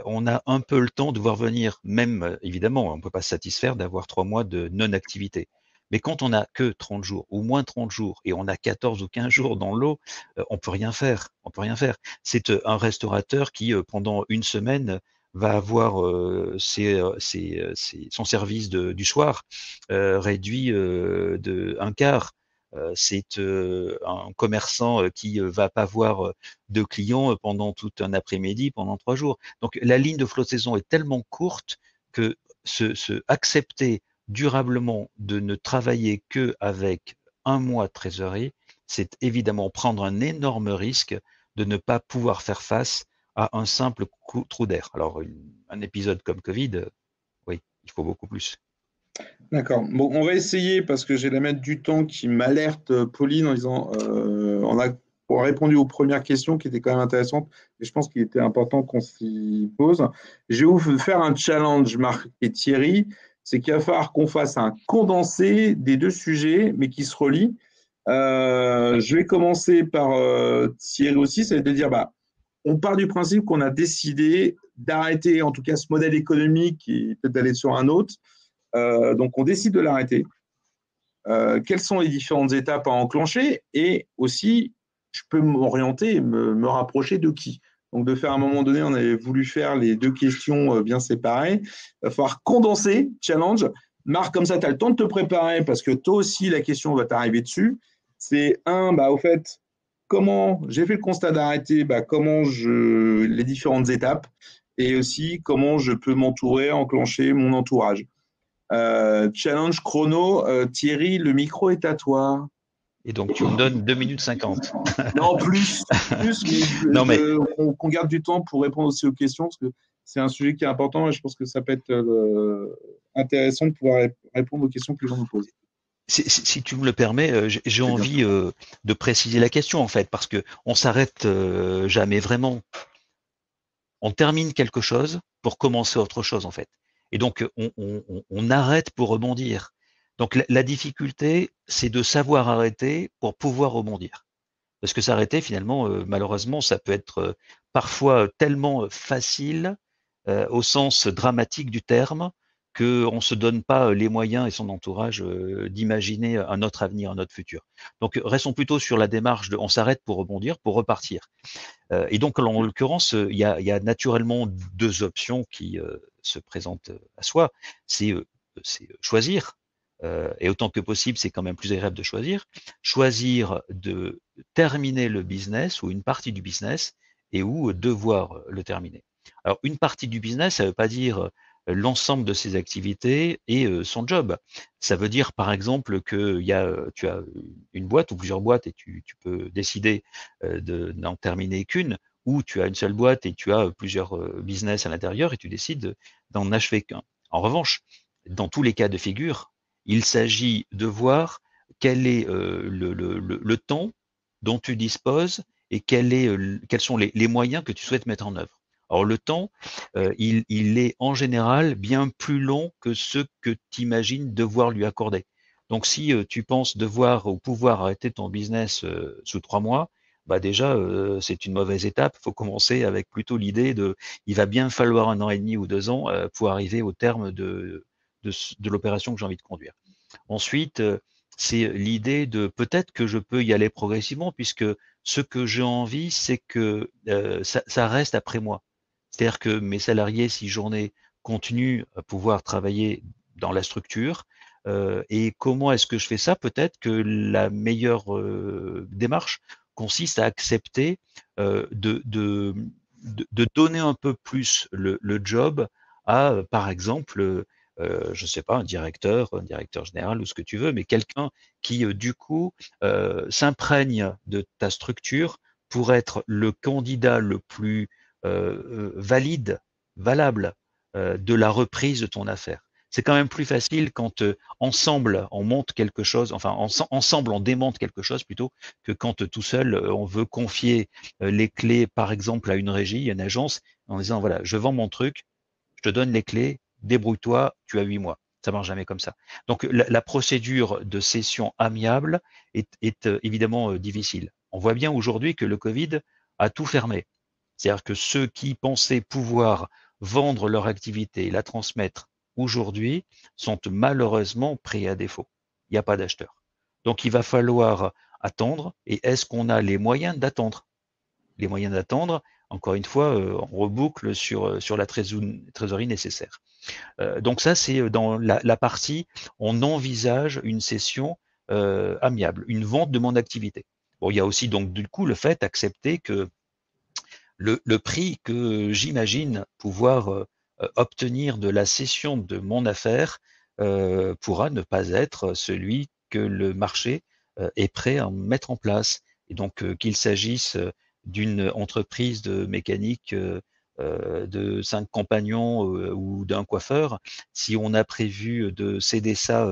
on a un peu le temps de voir venir, même, évidemment, on ne peut pas se satisfaire d'avoir 3 mois de non-activité. Mais quand on n'a que 30 jours ou moins 30 jours et on a 14 ou 15 jours dans l'eau, on peut rien faire. On peut rien faire. C'est un restaurateur qui, pendant une semaine, va avoir son service du soir réduit de un quart. C'est un commerçant qui va pas voir de clients pendant tout un après-midi, pendant 3 jours. Donc la ligne de flottaison est tellement courte que accepter durablement de ne travailler que avec un mois de trésorerie, c'est évidemment prendre un énorme risque de ne pas pouvoir faire face à un simple trou d'air. Alors, un épisode comme Covid, oui, il faut beaucoup plus. D'accord. Bon, on va essayer, parce que j'ai la mettre du temps qui m'alerte, Pauline, en disant on a répondu aux premières questions qui étaient quand même intéressantes, et je pense qu'il était important qu'on s'y pose. Je vais vous faire un challenge, Marc et Thierry, c'est qu'il va falloir qu'on fasse un condensé des deux sujets, mais qui se relient. Je vais commencer par Thierry aussi, ça va être de dire, on part du principe qu'on a décidé d'arrêter, en tout cas, ce modèle économique et peut-être d'aller sur un autre. Donc, on décide de l'arrêter. Quelles sont les différentes étapes à enclencher? Et aussi, je peux m'orienter, me rapprocher de qui? Donc, de faire à un moment donné, on avait voulu faire les deux questions bien séparées. Il va falloir condenser, challenge. Marc, comme ça, tu as le temps de te préparer parce que toi aussi, la question va t'arriver dessus. C'est au fait, comment j'ai fait le constat d'arrêter, comment les différentes étapes et aussi comment je peux m'entourer, enclencher mon entourage. Challenge chrono, Thierry, le micro est à toi. Et donc, tu me donnes 2 minutes 50. Non, plus mais qu'on garde du temps pour répondre aussi aux questions, parce que c'est un sujet qui est important et je pense que ça peut être intéressant de pouvoir répondre aux questions que les gens nous posent. Si tu me le permets, j'ai envie de préciser la question en fait, parce que on s'arrête jamais vraiment. On termine quelque chose pour commencer autre chose en fait. Et donc on arrête pour rebondir. Donc la difficulté, c'est de savoir arrêter pour pouvoir rebondir. Parce que s'arrêter, finalement, malheureusement, ça peut être parfois tellement facile, au sens dramatique du terme, qu'on ne se donne pas les moyens et son entourage d'imaginer un autre avenir, un autre futur. Donc restons plutôt sur la démarche de on s'arrête pour rebondir, pour repartir. Et donc en l'occurrence, il y a naturellement deux options qui se présentent à soi. C'est choisir, et autant que possible, c'est quand même plus agréable de choisir de terminer le business ou une partie du business et ou devoir le terminer. Alors une partie du business, ça ne veut pas dire l'ensemble de ses activités et son job. Ça veut dire par exemple que tu as une boîte ou plusieurs boîtes et tu peux décider n'en terminer qu'une, ou tu as une seule boîte et tu as plusieurs business à l'intérieur et tu décides d'en achever qu'un. En revanche, dans tous les cas de figure, il s'agit de voir quel est le temps dont tu disposes et quels sont les moyens que tu souhaites mettre en œuvre. Alors le temps, il est en général bien plus long que ce que tu imagines devoir lui accorder. Donc si tu penses devoir ou pouvoir arrêter ton business sous 3 mois, bah déjà c'est une mauvaise étape. Il faut commencer avec plutôt l'idée de il va bien falloir 1 an et demi ou 2 ans pour arriver au terme de l'opération que j'ai envie de conduire. Ensuite, c'est l'idée de peut-être que je peux y aller progressivement puisque ce que j'ai envie, c'est que ça reste après moi. C'est-à-dire que mes salariés, 6 journées, continuent à pouvoir travailler dans la structure. Et comment est-ce que je fais ça? Peut-être que la meilleure démarche consiste à accepter de donner un peu plus le job à, par exemple, je ne sais pas, un directeur général ou ce que tu veux, mais quelqu'un qui, du coup, s'imprègne de ta structure pour être le candidat le plus valable de la reprise de ton affaire. C'est quand même plus facile quand ensemble on monte quelque chose, enfin ensemble on démonte quelque chose plutôt que quand tout seul on veut confier les clés par exemple à une régie, à une agence, en disant voilà, je vends mon truc, je te donne les clés, débrouille-toi, tu as 8 mois. Ça marche jamais comme ça. Donc la procédure de cession amiable est évidemment difficile. On voit bien aujourd'hui que le Covid a tout fermé. C'est-à-dire que ceux qui pensaient pouvoir vendre leur activité et la transmettre aujourd'hui sont malheureusement pris à défaut. Il n'y a pas d'acheteurs. Donc il va falloir attendre. Et est-ce qu'on a les moyens d'attendre? Les moyens d'attendre, encore une fois, on reboucle sur la trésorerie nécessaire. Donc ça, c'est dans la partie, on envisage une cession amiable, une vente de mon activité. Bon, il y a aussi donc du coup le fait d'accepter que le prix que j'imagine pouvoir obtenir de la cession de mon affaire pourra ne pas être celui que le marché est prêt à mettre en place. Et donc qu'il s'agisse d'une entreprise de mécanique de 5 compagnons ou d'un coiffeur, si on a prévu de céder ça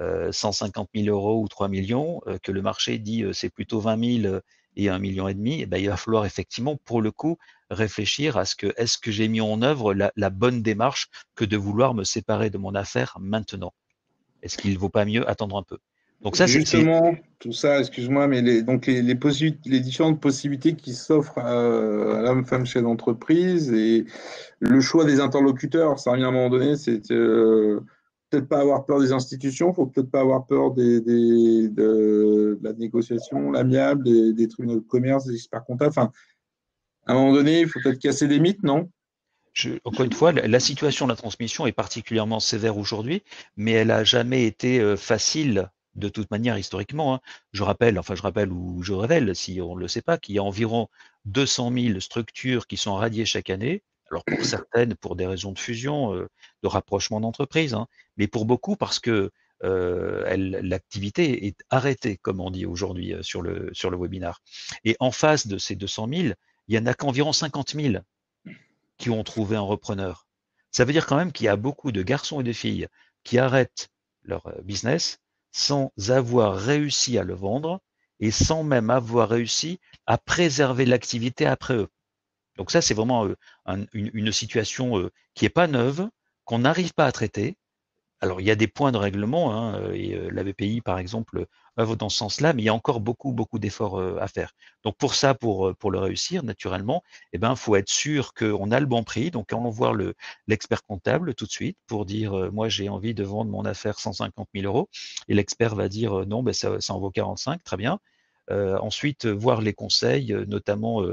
150 000 euros ou 3 millions, que le marché dit c'est plutôt 20 000 et 1,5 million, eh ben, il va falloir effectivement, pour le coup, réfléchir à est-ce que j'ai mis en œuvre la bonne démarche que de vouloir me séparer de mon affaire maintenant? Est-ce qu'il ne vaut pas mieux attendre un peu? Donc ça, justement, tout ça, excuse-moi, mais les différentes possibilités qui s'offrent à l'homme, femme, chef d'entreprise et le choix des interlocuteurs, ça revient à un moment donné, c'est peut-être pas avoir peur des institutions, faut peut-être pas avoir peur de la négociation, l'amiable, des tribunaux de commerce, des experts comptables. Enfin, à un moment donné, il faut peut-être casser des mythes, non? Encore une fois, la situation de la transmission est particulièrement sévère aujourd'hui, mais elle n'a jamais été facile de toute manière historiquement. Hein. Je rappelle ou je révèle, si on ne le sait pas, qu'il y a environ 200 000 structures qui sont radiées chaque année. Alors pour certaines, pour des raisons de fusion, de rapprochement d'entreprises, hein, mais pour beaucoup parce que l'activité est arrêtée, comme on dit aujourd'hui sur le webinar. Et en face de ces 200 000, il y en a qu'environ 50 000 qui ont trouvé un repreneur. Ça veut dire quand même qu'il y a beaucoup de garçons et de filles qui arrêtent leur business sans avoir réussi à le vendre et sans même avoir réussi à préserver l'activité après eux. Donc ça, c'est vraiment une situation qui n'est pas neuve, qu'on n'arrive pas à traiter. Alors, il y a des points de règlement, hein, et la BPI, par exemple, œuvre dans ce sens-là, mais il y a encore beaucoup, beaucoup d'efforts à faire. Donc, pour ça, pour le réussir, naturellement, eh ben, faut être sûr qu'on a le bon prix. Donc, allons voir l'expert comptable tout de suite pour dire, moi, j'ai envie de vendre mon affaire 150 000 euros. Et l'expert va dire, non, ben, ça en vaut 45, très bien. Ensuite, voir les conseils, notamment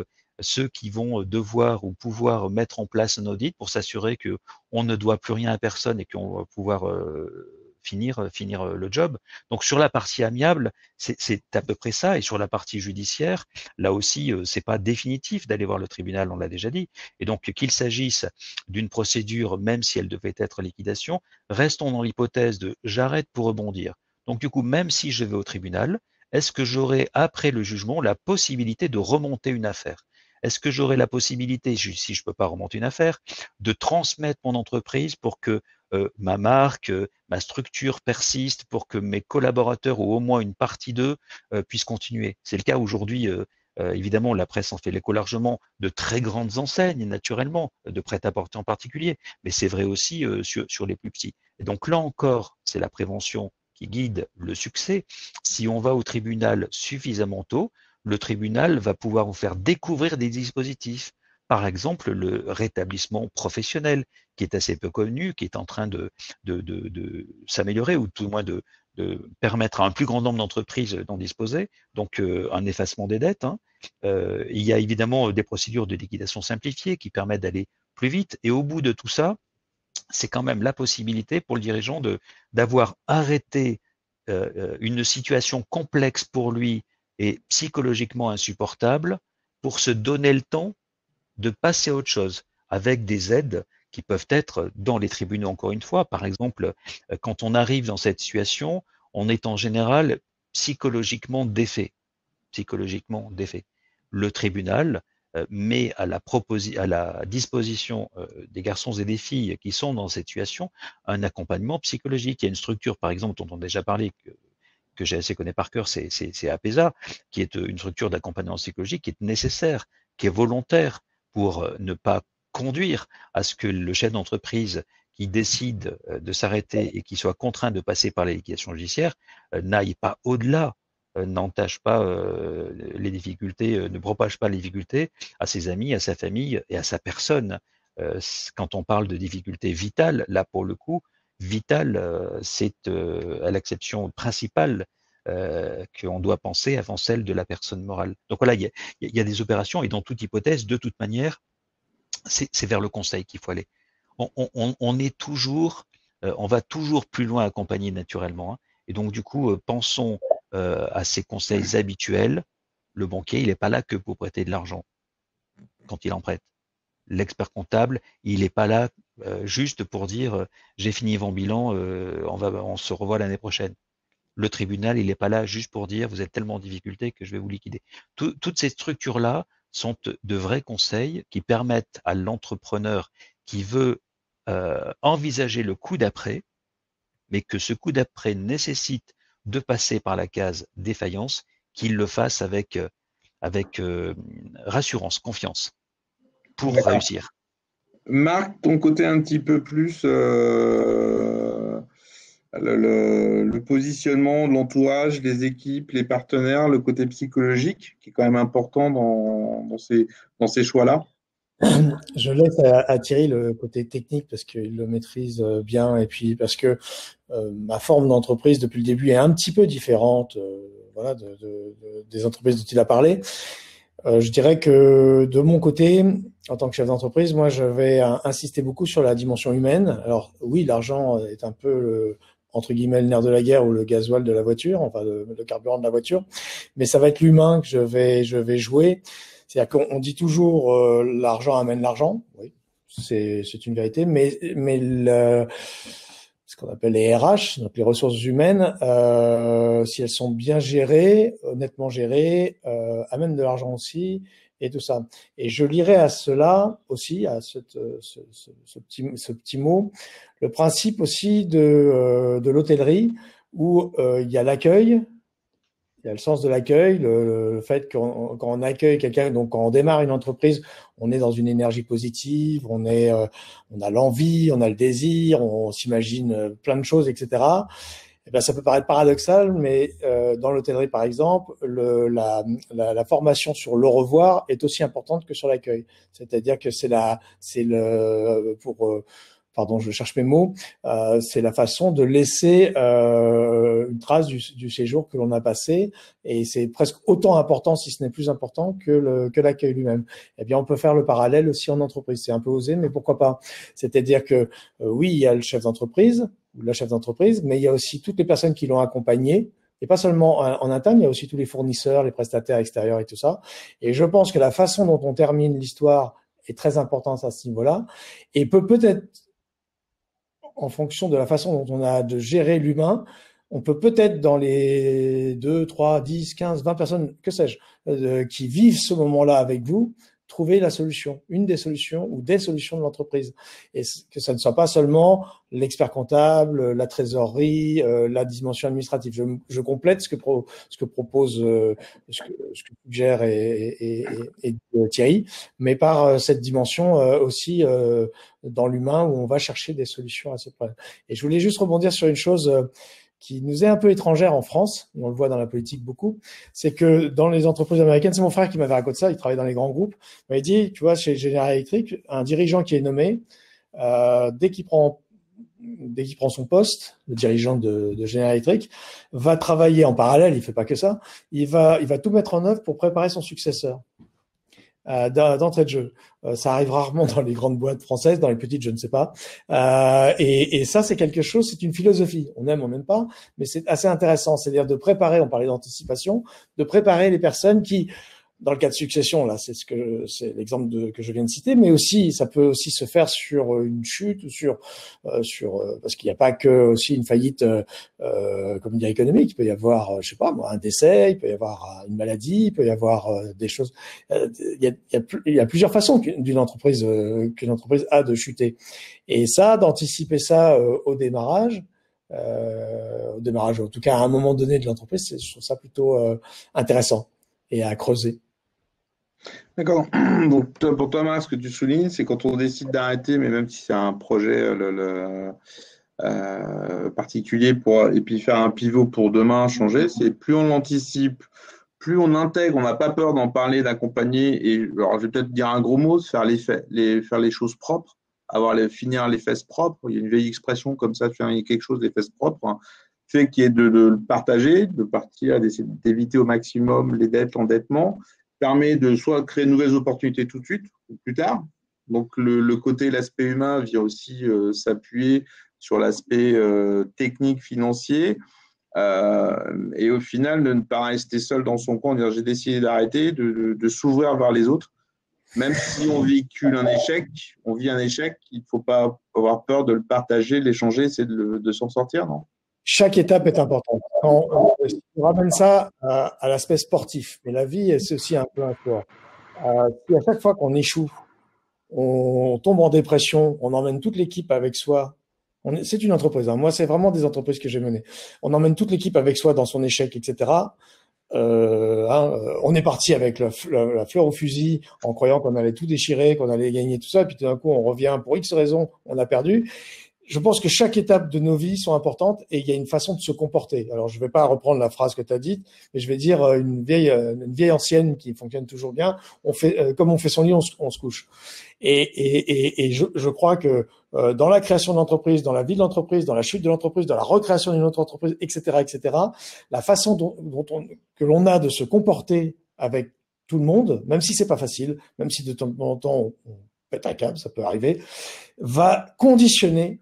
ceux qui vont devoir ou pouvoir mettre en place un audit pour s'assurer que on ne doit plus rien à personne et qu'on va pouvoir finir le job. Donc sur la partie amiable, c'est à peu près ça. Et sur la partie judiciaire, là aussi, c'est pas définitif d'aller voir le tribunal, on l'a déjà dit. Et donc qu'il s'agisse d'une procédure, même si elle devait être liquidation, restons dans l'hypothèse de j'arrête pour rebondir. Donc du coup, même si je vais au tribunal, est-ce que j'aurai, après le jugement, la possibilité de remonter une affaire? Est-ce que j'aurai la possibilité, si je ne peux pas remonter une affaire, de transmettre mon entreprise pour que ma marque, ma structure persiste, pour que mes collaborateurs ou au moins une partie d'eux puissent continuer? C'est le cas aujourd'hui. Évidemment, la presse en fait l'écho largement de très grandes enseignes, naturellement, de prêt-à-porter en particulier, mais c'est vrai aussi sur les plus petits. Et donc là encore, c'est la prévention qui guide le succès. Si on va au tribunal suffisamment tôt, le tribunal va pouvoir vous faire découvrir des dispositifs. Par exemple, le rétablissement professionnel, qui est assez peu connu, qui est en train de s'améliorer, ou tout au moins de permettre à un plus grand nombre d'entreprises d'en disposer, donc un effacement des dettes. Il y a évidemment des procédures de liquidation simplifiées qui permettent d'aller plus vite, et au bout de tout ça, c'est quand même la possibilité pour le dirigeant d'avoir arrêté une situation complexe pour lui et psychologiquement insupportable pour se donner le temps de passer à autre chose avec des aides qui peuvent être dans les tribunaux, encore une fois. Par exemple, quand on arrive dans cette situation, on est en général psychologiquement défait. Psychologiquement défait. Le tribunal met à la disposition des garçons et des filles qui sont dans cette situation un accompagnement psychologique. Il y a une structure, par exemple, dont on a déjà parlé, que GSC connaît par cœur, c'est APESA, qui est une structure d'accompagnement psychologique qui est nécessaire, qui est volontaire pour ne pas conduire à ce que le chef d'entreprise qui décide de s'arrêter et qui soit contraint de passer par la liquidation judiciaire n'aille pas au-delà, n'entache pas les difficultés, ne propage pas les difficultés à ses amis, à sa famille et à sa personne. Quand on parle de difficultés vitales, là pour le coup, vital, c'est à l'acception principale qu'on doit penser avant celle de la personne morale. Donc voilà, il y a des opérations, et dans toute hypothèse, de toute manière, c'est vers le conseil qu'il faut aller. On est toujours, on va toujours plus loin accompagné naturellement, hein, et donc du coup, pensons à ces conseils habituels. Le banquier, il n'est pas là que pour prêter de l'argent quand il en prête. L'expert comptable, il n'est pas là juste pour dire j'ai fini mon bilan, on se revoit l'année prochaine. Le tribunal, il n'est pas là juste pour dire vous êtes tellement en difficulté que je vais vous liquider. Toutes ces structures-là sont de vrais conseils qui permettent à l'entrepreneur qui veut envisager le coup d'après, mais que ce coup d'après nécessite de passer par la case défaillance, qu'il le fasse avec rassurance, confiance, pour réussir. Marc, ton côté un petit peu plus le positionnement de l'entourage, les équipes, les partenaires, le côté psychologique qui est quand même important dans ces choix-là. Je laisse à Thierry le côté technique parce qu'il le maîtrise bien, et puis parce que ma forme d'entreprise depuis le début est un petit peu différente voilà, des entreprises dont il a parlé. Je dirais que de mon côté, en tant que chef d'entreprise, moi, je vais insister beaucoup sur la dimension humaine. Alors oui, l'argent est un peu entre guillemets le nerf de la guerre ou le gasoil de la voiture, enfin le carburant de la voiture, mais ça va être l'humain que je vais jouer. C'est-à-dire qu'on dit toujours l'argent amène l'argent, oui, c'est une vérité, mais ce qu'on appelle les RH, donc les ressources humaines, si elles sont bien gérées, honnêtement gérées, amènent de l'argent aussi, et tout ça. Et je lirai à cela aussi, à ce petit mot, le principe aussi de l'hôtellerie où il y a l'accueil. Il y a le sens de l'accueil, le fait quand on accueille quelqu'un, donc quand on démarre une entreprise, on est dans une énergie positive, on a l'envie, on a le désir, on s'imagine plein de choses, etc. Et ben, ça peut paraître paradoxal, mais dans l'hôtellerie, par exemple, la formation sur le revoir est aussi importante que sur l'accueil. C'est-à-dire que pardon, je cherche mes mots, c'est la façon de laisser une trace du séjour que l'on a passé, et c'est presque autant important, si ce n'est plus important, que l'accueil lui-même. Eh bien, on peut faire le parallèle aussi en entreprise. C'est un peu osé, mais pourquoi pas? C'est-à-dire que oui, il y a le chef d'entreprise ou la chef d'entreprise, mais il y a aussi toutes les personnes qui l'ont accompagné. Et pas seulement en interne, il y a aussi tous les fournisseurs, les prestataires extérieurs et tout ça. Et je pense que la façon dont on termine l'histoire est très importante à ce niveau-là, et peut-être en fonction de la façon dont on a de gérer l'humain, on peut peut-être dans les 2, 3, 10, 15, 20 personnes, que sais-je, qui vivent ce moment-là avec vous, trouver la solution, une des solutions ou des solutions de l'entreprise. Et que ça ne soit pas seulement l'expert comptable, la trésorerie, la dimension administrative. Je complète ce que propose, ce que suggère et Thierry, mais par cette dimension aussi dans l'humain où on va chercher des solutions à ce problème. Et je voulais juste rebondir sur une chose qui nous est un peu étrangère en France, et on le voit dans la politique beaucoup, c'est que dans les entreprises américaines, c'est mon frère qui m'avait raconté ça, il travaille dans les grands groupes, il m'avait dit, tu vois, chez General Electric, un dirigeant qui est nommé, dès qu'il prend son poste, le dirigeant de General Electric, va travailler en parallèle, il fait pas que ça, il va tout mettre en œuvre pour préparer son successeur. D'entrée de jeu. Ça arrive rarement dans les grandes boîtes françaises, dans les petites, je ne sais pas. Et ça, c'est quelque chose, c'est une philosophie. On aime, on n'aime pas, mais c'est assez intéressant. C'est-à-dire de préparer, on parlait d'anticipation, de préparer les personnes qui, dans le cas de succession, là, c'est l'exemple que je viens de citer, mais aussi, ça peut aussi se faire sur une chute ou parce qu'il n'y a pas que aussi une faillite, comment dire, économique. Il peut y avoir, je sais pas, un décès, il peut y avoir une maladie, il peut y avoir des choses. Il y a plusieurs façons qu'une entreprise a de chuter. Et ça, d'anticiper ça au démarrage, en tout cas à un moment donné de l'entreprise, je trouve ça plutôt intéressant et à creuser. D'accord. Donc, pour Thomas, ce que tu soulignes, c'est quand on décide d'arrêter, mais même si c'est un projet particulier et puis faire un pivot pour demain changer, c'est plus on l'anticipe, plus on intègre, on n'a pas peur d'en parler, d'accompagner. Et alors, je vais peut-être dire un gros mot, faire les choses propres, finir les fesses propres. Il y a une vieille expression comme ça, faire quelque chose les fesses propres. Hein. Fait qui est de le partager, de partir, d'essayer d'éviter au maximum les dettes, l'endettement, permet de soit créer de nouvelles opportunités tout de suite ou plus tard. Donc l'aspect humain vient aussi s'appuyer sur l'aspect technique, financier, et au final de ne pas rester seul dans son coin, dire j'ai décidé d'arrêter, de s'ouvrir vers les autres. Même si on vit un échec, il ne faut pas avoir peur de le partager, de l'échanger, c'est de s'en sortir, non ? Chaque étape est importante. On ramène ça à l'aspect sportif, mais la vie, c'est aussi un peu un sport. Si à chaque fois qu'on échoue, on tombe en dépression, on emmène toute l'équipe avec soi. C'est une entreprise. Hein. Moi, c'est vraiment des entreprises que j'ai menées. On emmène toute l'équipe avec soi dans son échec, etc. On est parti avec la fleur au fusil en croyant qu'on allait tout déchirer, qu'on allait gagner tout ça, et puis tout d'un coup, on revient pour X raisons, on a perdu. Je pense que chaque étape de nos vies sont importantes et il y a une façon de se comporter. Alors, je ne vais pas reprendre la phrase que tu as dite, mais je vais dire une vieille ancienne qui fonctionne toujours bien. Comme on fait son lit, on se couche. Et je crois que dans la création d'entreprise, dans la vie de l'entreprise, dans la chute de l'entreprise, dans la recréation d'une autre entreprise, etc., la façon que l'on a de se comporter avec tout le monde, même si c'est pas facile, même si de temps en temps on pète un câble, ça peut arriver, va conditionner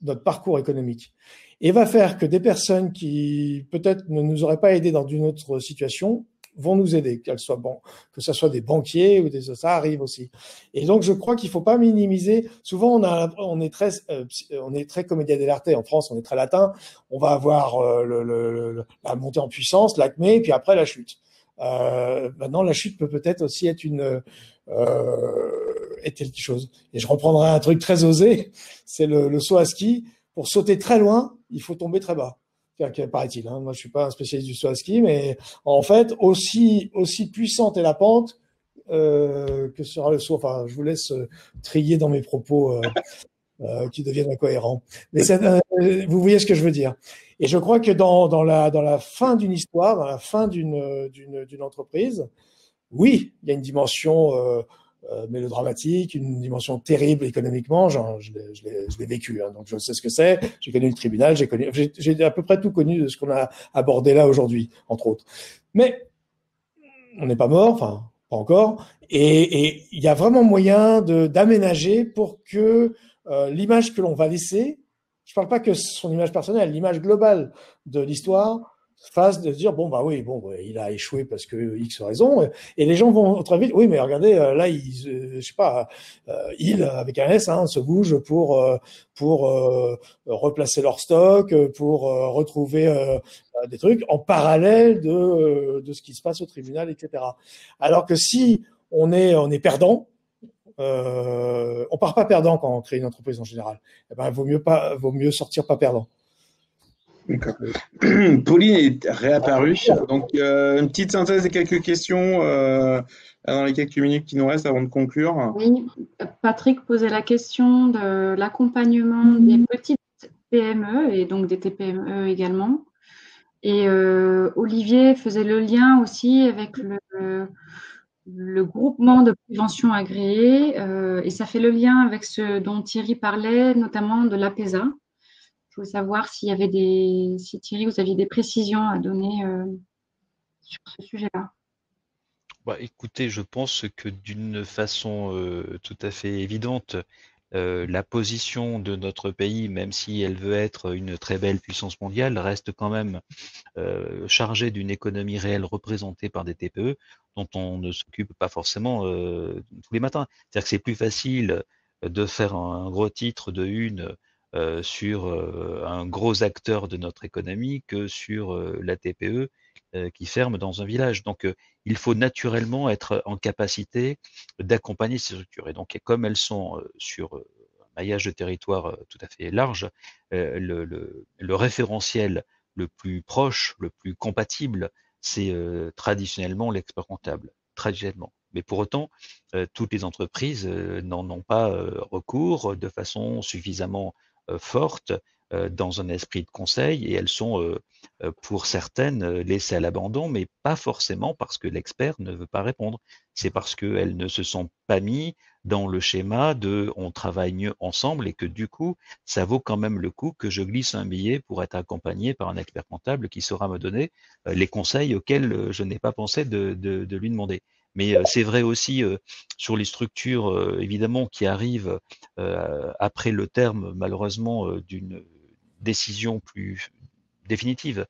notre parcours économique et va faire que des personnes qui peut-être ne nous auraient pas aidés dans une autre situation vont nous aider, que ce soit des banquiers ou ça arrive aussi. Et donc je crois qu'il faut pas minimiser. Souvent on est très comédia dell'arte en France, on est très latin. On va avoir la montée en puissance, l'acmé, puis après la chute. Maintenant, la chute peut peut-être aussi être être quelque chose. Et je reprendrai un truc très osé, c'est le saut à ski. Pour sauter très loin, il faut tomber très bas. Paraît-il. Hein. Moi, je suis pas un spécialiste du saut à ski, mais en fait, aussi puissante est la pente que sera le saut. Enfin, je vous laisse trier dans mes propos qui deviennent incohérents. Mais vous voyez ce que je veux dire. Et je crois que dans la fin d'une histoire, dans la fin d'une entreprise, oui, il y a une dimension mélodramatique, une dimension terrible économiquement. Je l'ai vécu, hein, donc je sais ce que c'est. J'ai connu le tribunal, j'ai à peu près tout connu de ce qu'on a abordé là aujourd'hui, entre autres. Mais on n'est pas mort, enfin pas encore. Et il y a vraiment moyen d'aménager pour que l'image que l'on va laisser, je parle pas que son image personnelle, l'image globale de l'histoire fasse de dire bon bah oui il a échoué parce que X raison et les gens vont très vite oui mais regardez là je sais pas il avec un S se bouge pour replacer leur stock pour retrouver des trucs en parallèle de ce qui se passe au tribunal, etc. Alors que si on est perdant, on part pas perdant quand on crée une entreprise en général. Eh ben, vaut mieux sortir pas perdant. D'accord. Pauline est réapparue. Donc, une petite synthèse et quelques questions dans les quelques minutes qui nous restent avant de conclure. Oui, Patrick posait la question de l'accompagnement des petites PME et donc des TPME également. Et Olivier faisait le lien aussi avec le groupement de prévention agréé et ça fait le lien avec ce dont Thierry parlait, notamment de l'APESA. Je voulais savoir si Thierry, vous aviez des précisions à donner sur ce sujet-là. Bah, écoutez, je pense que d'une façon tout à fait évidente, la position de notre pays, même si elle veut être une très belle puissance mondiale, reste quand même chargée d'une économie réelle représentée par des TPE dont on ne s'occupe pas forcément tous les matins. C'est-à-dire que c'est plus facile de faire un gros titre de une sur un gros acteur de notre économie que sur la TPE qui ferme dans un village. Donc, il faut naturellement être en capacité d'accompagner ces structures. Et donc, comme elles sont sur un maillage de territoire tout à fait large, le référentiel le plus proche, le plus compatible, c'est traditionnellement l'expert comptable, traditionnellement. Mais pour autant, toutes les entreprises n'en ont pas recours de façon suffisamment forte dans un esprit de conseil et elles sont pour certaines laissées à l'abandon, mais pas forcément parce que l'expert ne veut pas répondre. C'est parce qu'elles ne se sont pas mis dans le schéma de on travaille mieux ensemble et que du coup, ça vaut quand même le coup que je glisse un billet pour être accompagné par un expert comptable qui saura me donner les conseils auxquels je n'ai pas pensé de lui demander. Mais c'est vrai aussi sur les structures, évidemment, qui arrivent après le terme, malheureusement, d'une décision plus définitive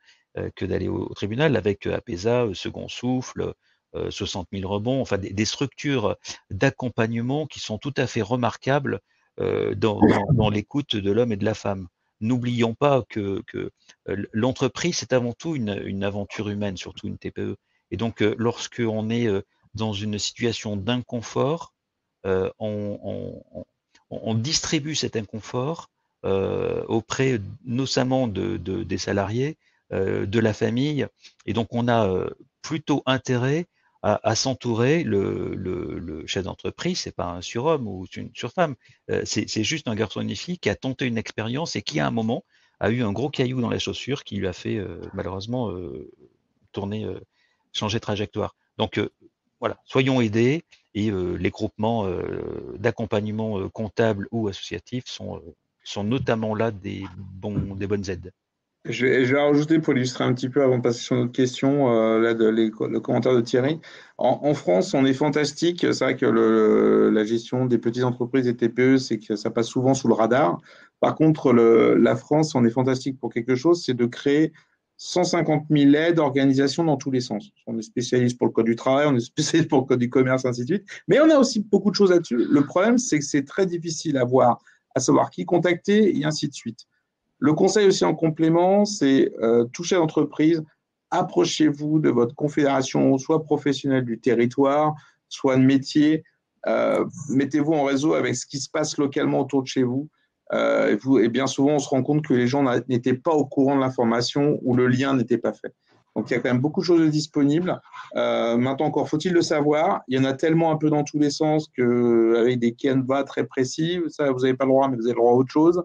que d'aller au tribunal avec APESA, Second Souffle, 60 000 rebonds, enfin des structures d'accompagnement qui sont tout à fait remarquables dans l'écoute de l'homme et de la femme. N'oublions pas que l'entreprise, c'est avant tout une aventure humaine, surtout une TPE. Et donc, lorsqu'on est dans une situation d'inconfort, on distribue cet inconfort auprès notamment des salariés, de la famille, et donc on a plutôt intérêt à s'entourer. Le chef d'entreprise, c'est pas un surhomme ou une surfemme, c'est juste un garçon et une fille qui a tenté une expérience et qui à un moment a eu un gros caillou dans la chaussure qui lui a fait malheureusement changer de trajectoire. Donc voilà, soyons aidés et les groupements d'accompagnement comptable ou associatif sont notamment là des bonnes aides. Je vais rajouter pour illustrer un petit peu avant de passer sur notre question, le commentaire de Thierry. En France, on est fantastique. C'est vrai que la gestion des petites entreprises et TPE, c'est que ça passe souvent sous le radar. Par contre, la France, on est fantastique pour quelque chose, c'est de créer 150 000 aides, organisations dans tous les sens. On est spécialiste pour le code du travail, on est spécialiste pour le code du commerce, ainsi de suite. Mais on a aussi beaucoup de choses là-dessus. Le problème, c'est que c'est très difficile à savoir qui contacter et ainsi de suite. Le conseil aussi en complément, c'est tout chef d'entreprise, approchez-vous de votre confédération, soit professionnelle du territoire, soit de métier. Mettez-vous en réseau avec ce qui se passe localement autour de chez vous. Et bien souvent, on se rend compte que les gens n'étaient pas au courant de l'information ou le lien n'était pas fait. Donc, il y a quand même beaucoup de choses disponibles. Maintenant, encore faut-il le savoir. Il y en a tellement un peu dans tous les sens qu'avec des canevas très précis, ça, vous n'avez pas le droit, mais vous avez le droit à autre chose.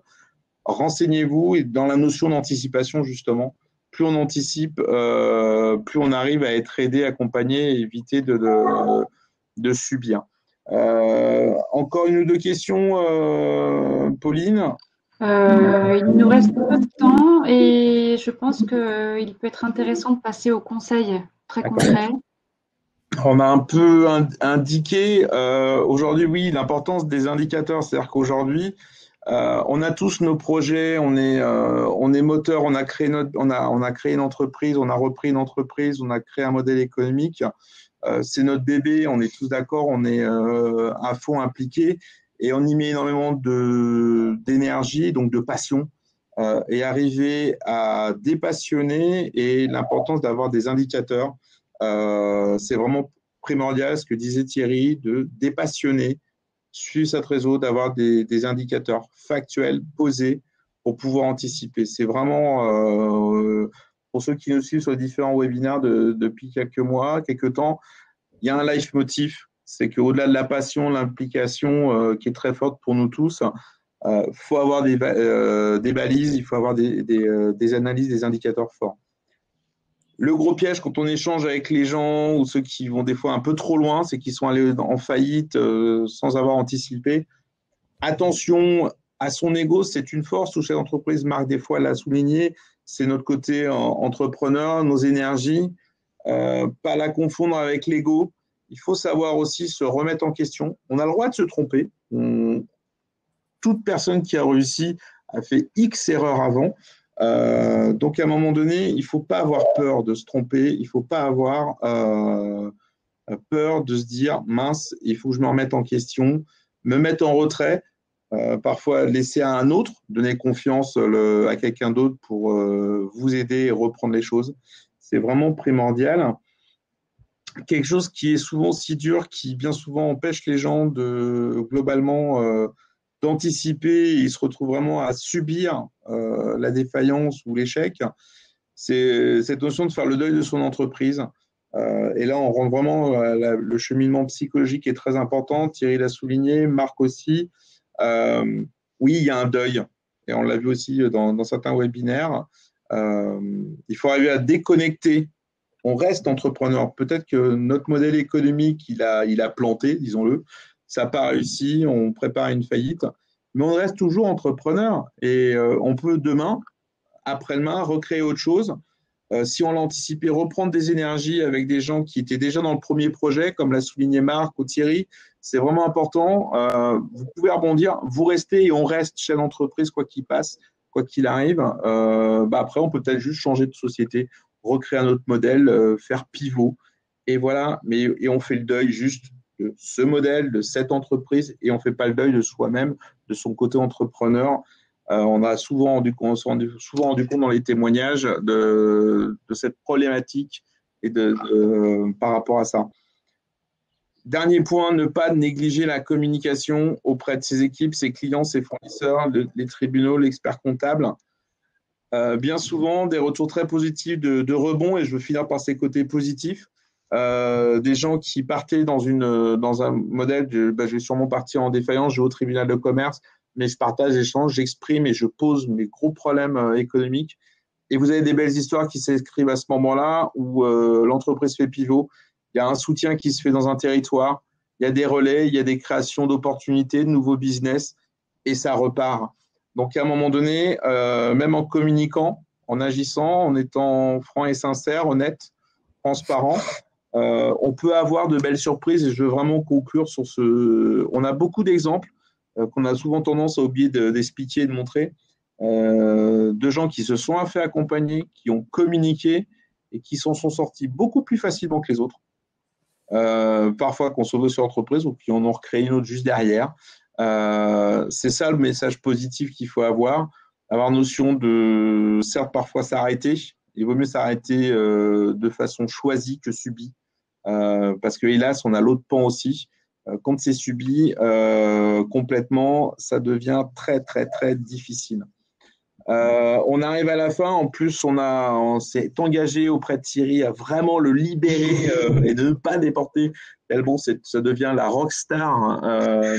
Renseignez-vous et dans la notion d'anticipation, justement, plus on anticipe, plus on arrive à être aidé, accompagné et éviter de subir. Encore une ou deux questions, Pauline? Il nous reste peu de temps et je pense qu'il peut être intéressant de passer aux conseils très concrets. On a un peu indiqué aujourd'hui, oui, l'importance des indicateurs. C'est-à-dire qu'aujourd'hui, on a tous nos projets, on est moteur, on a créé une entreprise, on a repris une entreprise, on a créé un modèle économique. C'est notre bébé, on est tous d'accord, on est à fond impliqué et on y met énormément d'énergie, donc de passion, et arriver à dépassionner et l'importance d'avoir des indicateurs. C'est vraiment primordial, ce que disait Thierry, de dépassionner, suivre cette réseau, d'avoir des indicateurs factuels posés pour pouvoir anticiper. C'est vraiment, pour ceux qui nous suivent sur les différents webinaires depuis quelques mois, quelques temps, il y a un leitmotiv, c'est qu'au-delà de la passion, l'implication qui est très forte pour nous tous, faut avoir des balises, il faut avoir des analyses, des indicateurs forts. Le gros piège quand on échange avec les gens ou ceux qui vont des fois un peu trop loin, c'est qu'ils sont allés en faillite sans avoir anticipé. Attention à son ego, c'est une force. Tout chef d'entreprise, Marc des fois l'a souligné, c'est notre côté entrepreneur, nos énergies, pas la confondre avec l'ego. Il faut savoir aussi se remettre en question. On a le droit de se tromper. Toute personne qui a réussi a fait X erreurs avant. Donc, à un moment donné, il ne faut pas avoir peur de se tromper. Il ne faut pas avoir peur de se dire « mince, il faut que je me remette en question, me mettre en retrait ». Parfois, laisser à un autre, donner confiance à quelqu'un d'autre pour vous aider et reprendre les choses. C'est vraiment primordial. Quelque chose qui est souvent si dur, qui bien souvent empêche les gens globalement d'anticiper, ils se retrouvent vraiment à subir la défaillance ou l'échec, c'est cette notion de faire le deuil de son entreprise. Et là, on rentre vraiment, le cheminement psychologique est très important, Thierry l'a souligné, Marc aussi. Oui, il y a un deuil, et on l'a vu aussi dans certains webinaires. Il faut arriver à déconnecter. On reste entrepreneur. Peut-être que notre modèle économique, il a planté, disons-le. Ça n'a pas réussi, on prépare une faillite. Mais on reste toujours entrepreneur. Et on peut demain, après-demain, recréer autre chose. Si on l'a anticipé, reprendre des énergies avec des gens qui étaient déjà dans le premier projet, comme l'a souligné Marc ou Thierry. C'est vraiment important. Vous pouvez rebondir. Vous restez et on reste chef d'entreprise, quoi qu'il passe, quoi qu'il arrive. Après, on peut peut-être juste changer de société, recréer un autre modèle, faire pivot. Et voilà, et on fait le deuil juste de ce modèle, de cette entreprise, et on ne fait pas le deuil de soi-même, de son côté entrepreneur. On a souvent rendu compte dans les témoignages de cette problématique et par rapport à ça. Dernier point, ne pas négliger la communication auprès de ses équipes, ses clients, ses fournisseurs, les tribunaux, l'expert comptable. Bien souvent, des retours très positifs de rebond, et je veux finir par ces côtés positifs. Des gens qui partaient dans un modèle de je vais sûrement partir en défaillance, je vais au tribunal de commerce, mais je partage, j'échange, j'exprime et je pose mes gros problèmes économiques. Et vous avez des belles histoires qui s'écrivent à ce moment-là où l'entreprise fait pivot. Il y a un soutien qui se fait dans un territoire, il y a des relais, il y a des créations d'opportunités, de nouveaux business, et ça repart. Donc, à un moment donné, même en communiquant, en agissant, en étant franc et sincère, honnête, transparent, on peut avoir de belles surprises. Et je veux vraiment conclure sur ce… On a beaucoup d'exemples qu'on a souvent tendance à oublier d'expliquer et de montrer, de gens qui se sont fait accompagner, qui ont communiqué et qui s'en sont sortis beaucoup plus facilement que les autres. Parfois qu'on sauve sur l'entreprise ou qui en ont recréé une autre juste derrière. C'est ça le message positif qu'il faut avoir notion de, certes, parfois s'arrêter, Il vaut mieux s'arrêter de façon choisie que subie. Parce que hélas, on a l'autre pan aussi. Quand c'est subi complètement, ça devient très, très, très difficile. On arrive à la fin. En plus, on s'est engagé auprès de Thierry à vraiment le libérer et de ne pas déporter. Bon, ça devient la rockstar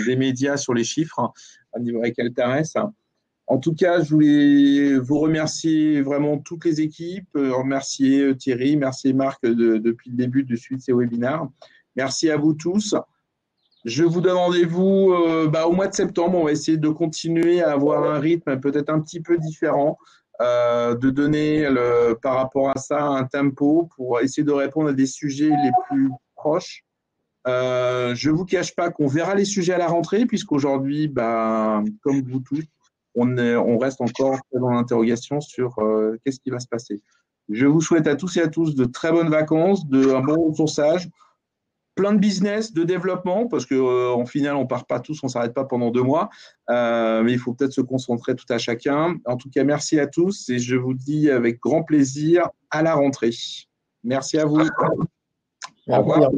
des médias sur les chiffres à niveau avec Altares. En tout cas, je voulais vous remercier vraiment toutes les équipes, remercier Thierry, merci Marc depuis le début de suivre ces webinaires. Merci à vous tous. Je vous donne rendez-vous au mois de septembre. On va essayer de continuer à avoir un rythme peut-être un petit peu différent, de donner par rapport à ça un tempo pour essayer de répondre à des sujets les plus proches. Je ne vous cache pas qu'on verra les sujets à la rentrée, puisqu'aujourd'hui, comme vous tous, on reste encore dans l'interrogation sur qu'est-ce qui va se passer. Je vous souhaite à tous et à tous de très bonnes vacances, un bon ressourçage, plein de business, de développement, parce qu'en final, on ne part pas tous, on ne s'arrête pas pendant 2 mois, mais il faut peut-être se concentrer tout à chacun. En tout cas, merci à tous et je vous dis avec grand plaisir à la rentrée. Merci à vous. Au revoir.